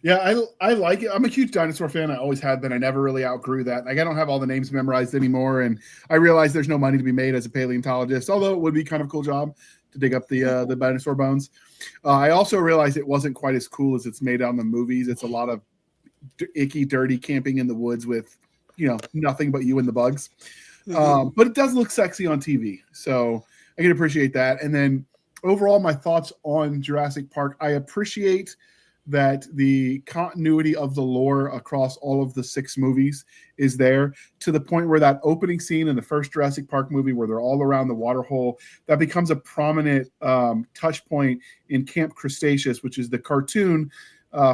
Yeah, I like it. I'm a huge dinosaur fan. I always had been. I never really outgrew that. Like, I don't have all the names memorized anymore, and I realize there's no money to be made as a paleontologist, although it would be kind of a cool job to dig up the dinosaur bones. I also realized it wasn't quite as cool as it's made on the movies. It's a lot of icky, dirty camping in the woods with, nothing but you and the bugs. But it does look sexy on TV, so I can appreciate that. And then overall, my thoughts on Jurassic Park, I appreciate that the continuity of the lore across all of the 6 movies is there, to the point where that opening scene in the first Jurassic Park movie where they're all around the water hole, that becomes a prominent touch point in Camp Cretaceous, which is the cartoon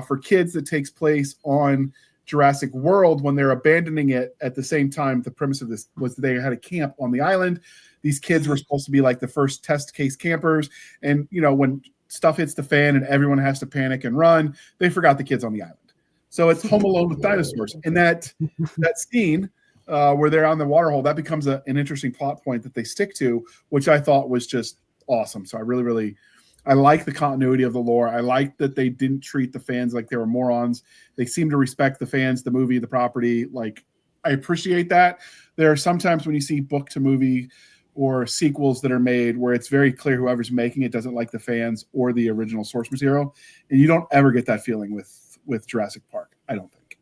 for kids that takes place on Jurassic World when they're abandoning it. At the same time, the premise of this was they had a camp on the island. These kids were supposed to be like the first test case campers. And, when stuff hits the fan and everyone has to panic and run, they forgot the kids on the island. So it's Home Alone with dinosaurs. And that scene where they're on the waterhole, that becomes an interesting plot point that they stick to, which I thought was just awesome. So I really, really, I like the continuity of the lore. I like that they didn't treat the fans like they were morons. They seem to respect the fans, the movie, the property. Like, I appreciate that. There are sometimes when you see book to movie or sequels that are made where it's very clear whoever's making it doesn't like the fans or the original source material, and you don't ever get that feeling with Jurassic Park, I don't think.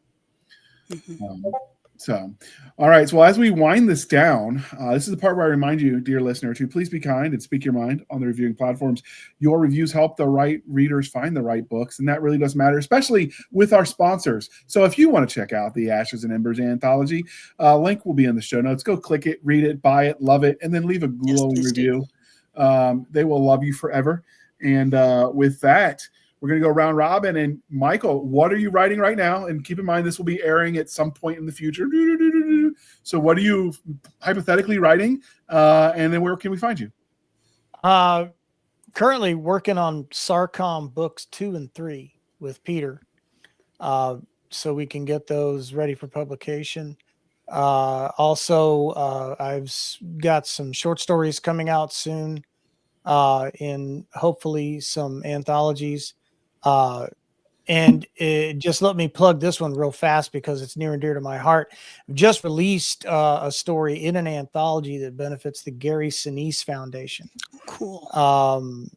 So, all right. So as we wind this down, this is the part where I remind you, dear listener, to please be kind and speak your mind on the reviewing platforms. Your reviews help the right readers find the right books, and that really does matter, especially with our sponsors. So if you want to check out the Ashes and Embers anthology, link will be in the show notes. Go click it, read it, buy it, love it, and then leave a glowing review. They will love you forever. And with that, we're going to go round robin. And Michael, what are you writing right now? And keep in mind, this will be airing at some point in the future. So what are you hypothetically writing? And then where can we find you? Currently working on Sarcom books 2 and 3 with Peter. So we can get those ready for publication. Also, I've got some short stories coming out soon in hopefully some anthologies. And just let me plug this one real fast because it's near and dear to my heart. I've just released a story in an anthology that benefits the Gary Sinise Foundation. Cool.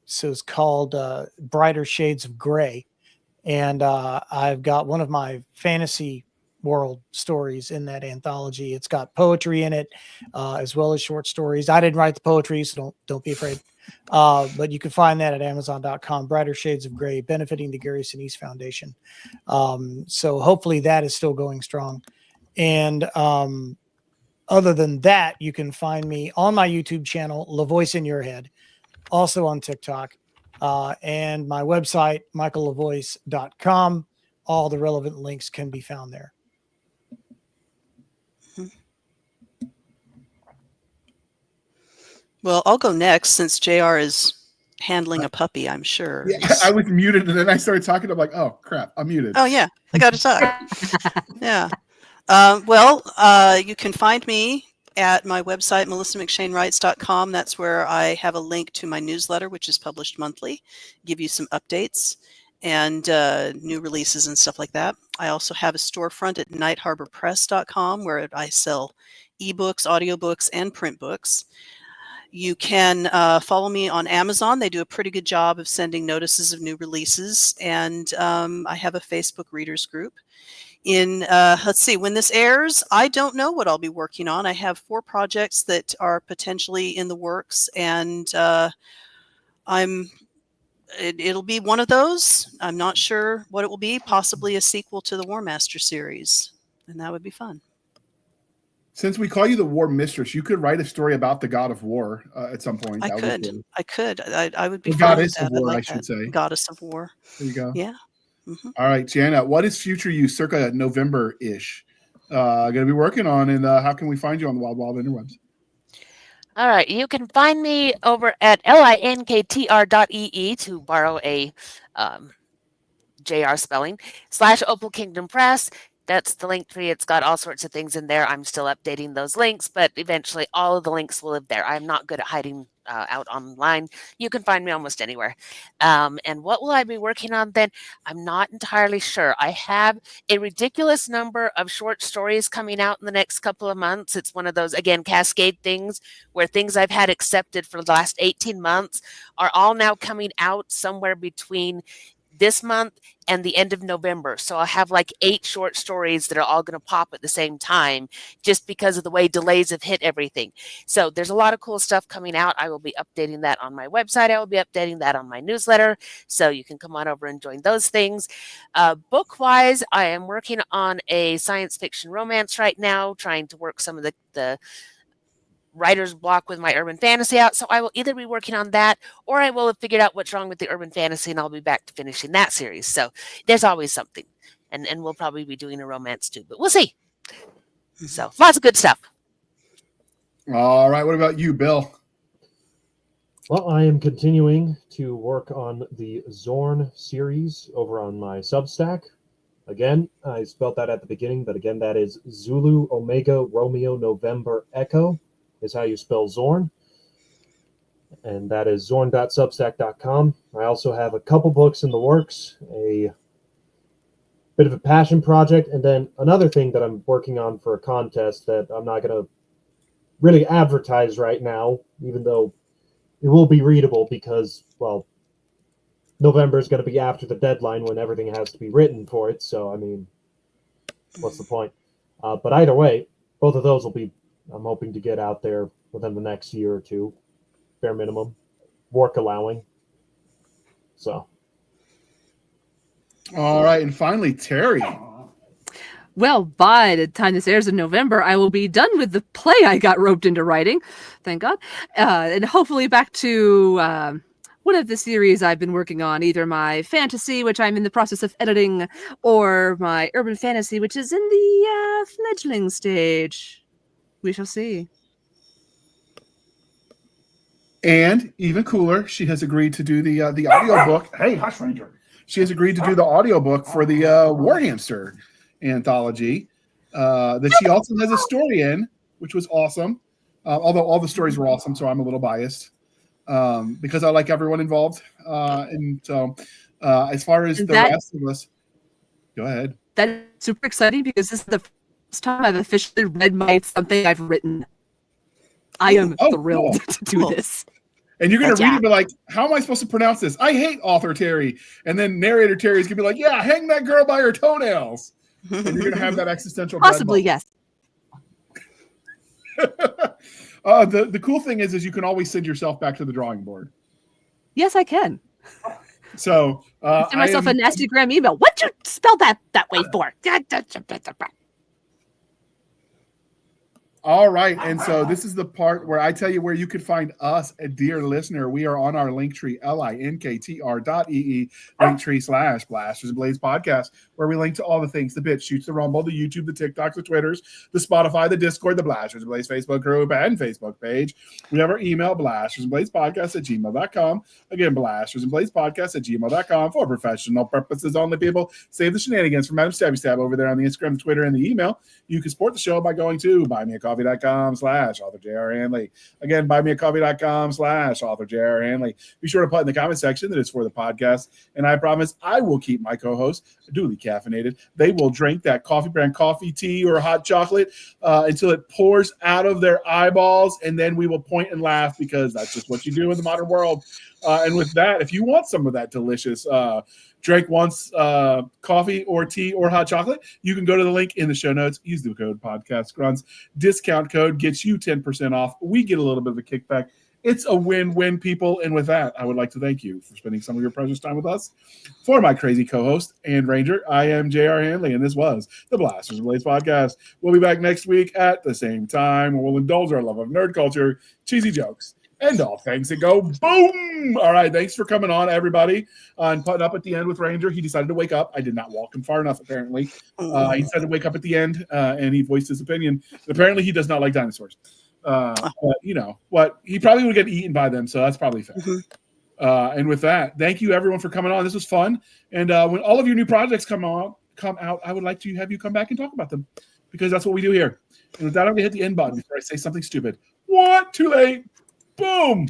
So it's called Brighter Shades of Gray. And I've got one of my fantasy world stories in that anthology. It's got poetry in it, as well as short stories. I didn't write the poetry, so don't be afraid. But you can find that at Amazon.com. Brighter Shades of Gray, benefiting the Gary Sinise Foundation. So hopefully that is still going strong. And other than that, you can find me on my YouTube channel, LaVoice in Your Head, also on TikTok, and my website, michaellavoice.com. All the relevant links can be found there. Well, I'll go next since JR is handling a puppy, I'm sure. Yeah, I was muted and then I started talking. I'm like, oh crap, I'm muted. Oh yeah, I got to talk. Yeah. You can find me at my website, melissamcShaneWrites.com. That's where I have a link to my newsletter, which is published monthly, give you some updates and new releases and stuff like that. I also have a storefront at nightharborpress.com where I sell ebooks, audiobooks, and print books. You can follow me on Amazon. They do a pretty good job of sending notices of new releases. And I have a Facebook readers group. Let's see, when this airs, I don't know what I'll be working on. I have 4 projects that are potentially in the works, and it'll be one of those. I'm not sure what it will be, possibly a sequel to the War Master series, and that would be fun. Since we call you the War Mistress, you could write a story about the God of War at some point. I could. I would be the fine Goddess with that. of War, like I should say. Goddess of War. There you go. Yeah. Mm-hmm. All right, Jana, what is future you circa November-ish going to be working on, and how can we find you on the Wild Wild interwebs? All right, you can find me over at linktr.ee to borrow a JR spelling /Opal Kingdom Press. That's the link tree. It's got all sorts of things in there. I'm still updating those links, but eventually all of the links will live there. I'm not good at hiding out online. You can find me almost anywhere. And what will I be working on then? I'm not entirely sure. I have a ridiculous number of short stories coming out in the next couple of months. It's one of those, again, cascade things where things I've had accepted for the last 18 months are all now coming out somewhere between this month and the end of November. So I'll have like 8 short stories that are all going to pop at the same time just because of the way delays have hit everything. So there's a lot of cool stuff coming out. I will be updating that on my website. I will be updating that on my newsletter. So you can come on over and join those things. Book-wise, I am working on a science fiction romance right now, trying to work some of the writer's block with my urban fantasy out. So I will either be working on that or I will have figured out what's wrong with the urban fantasy and I'll be back to finishing that series. So there's always something. And we'll probably be doing a romance too, but we'll see. So lots of good stuff. All right. What about you, Bill? Well, I am continuing to work on the Zorn series over on my Substack. Again, I spelled that at the beginning, but again, that is Zulu Omega Romeo November Echo is how you spell Zorn. And that is zorn.substack.com. I also have a couple books in the works, a bit of a passion project, and then another thing that I'm working on for a contest that I'm not going to really advertise right now, even though it will be readable because, well, November is going to be after the deadline when everything has to be written for it. So, I mean, what's the point? But either way, both of those will be, I'm hoping to get out there within the next year or two, bare minimum, work allowing. So. All right. And finally, Teri. Well, by the time this airs in November, I will be done with the play I got roped into writing. Thank God. And hopefully back to one of the series I've been working on, either my fantasy, which I'm in the process of editing, or my urban fantasy, which is in the fledgling stage. We shall see. And even cooler, she has agreed to do the audiobook. Hey, Hush Ranger. She has agreed to do the audiobook for the War Hamster anthology that she also has a story in, which was awesome. Although all the stories were awesome, so I'm a little biased because I like everyone involved. And so as far as the rest of us, Go ahead. That's super exciting because this is the first time I've officially read something I've written. I am thrilled to do this. And you're going to read it and be like, how am I supposed to pronounce this? I hate author Teri. And then narrator Teri is going to be like, yeah, hang that girl by her toenails. And you're going to have that existential Possibly, yes. The cool thing is you can always send yourself back to the drawing board. Yes, I can. So send myself a nasty gram email. What'd you spell that way for? All right. And so this is the part where I tell you where you can find us, a dear listener. We are on our Linktree, linktr.ee, Linktree / Blasters and Blades podcast, where we link to all the things, the bits, shoots, the Rumble, the YouTube, the TikToks, the Twitters, the Spotify, the Discord, the Blasters and Blades Facebook group and Facebook page. We have our email, blastersandbladespodcast@gmail.com. Again, blastersandbladespodcast@gmail.com for professional purposes only, people. Save the shenanigans from Madam Stabby Stab over there on the Instagram, the Twitter, and the email. You can support the show by going to buymeacoffee.com/author J.R. Handley. Again, buymeacoffee.com/author J.R. Handley. Be sure to put in the comment section that it's for the podcast, and I promise I will keep my co-hosts duly caffeinated. They will drink that coffee brand coffee, tea, or hot chocolate until it pours out of their eyeballs, and then we will point and laugh because that's just what you do in the modern world. And with that, if you want some of that delicious drink once coffee or tea or hot chocolate, you can go to the link in the show notes. Use the code podcast grunts. Discount code gets you 10% off. We get a little bit of a kickback. It's a win-win, people. And with that, I would like to thank you for spending some of your precious time with us. For my crazy co-host and ranger, I am J.R. Handley, and this was the Blasters and Blades podcast. We'll be back next week at the same time, where we'll indulge our love of nerd culture, cheesy jokes, and all things that go boom. All right, thanks for coming on, everybody, and putting up at the end with Ranger. He decided to wake up. I did not walk him far enough, apparently. He decided to wake up at the end, and he voiced his opinion. Apparently, he does not like dinosaurs. But you know what? He probably would get eaten by them, so that's probably fair. And with that, thank you, everyone, for coming on. This was fun. And when all of your new projects come out, I would like to have you come back and talk about them, because that's what we do here. And with that, I'm going to hit the end button before I say something stupid. What? Too late. Boom.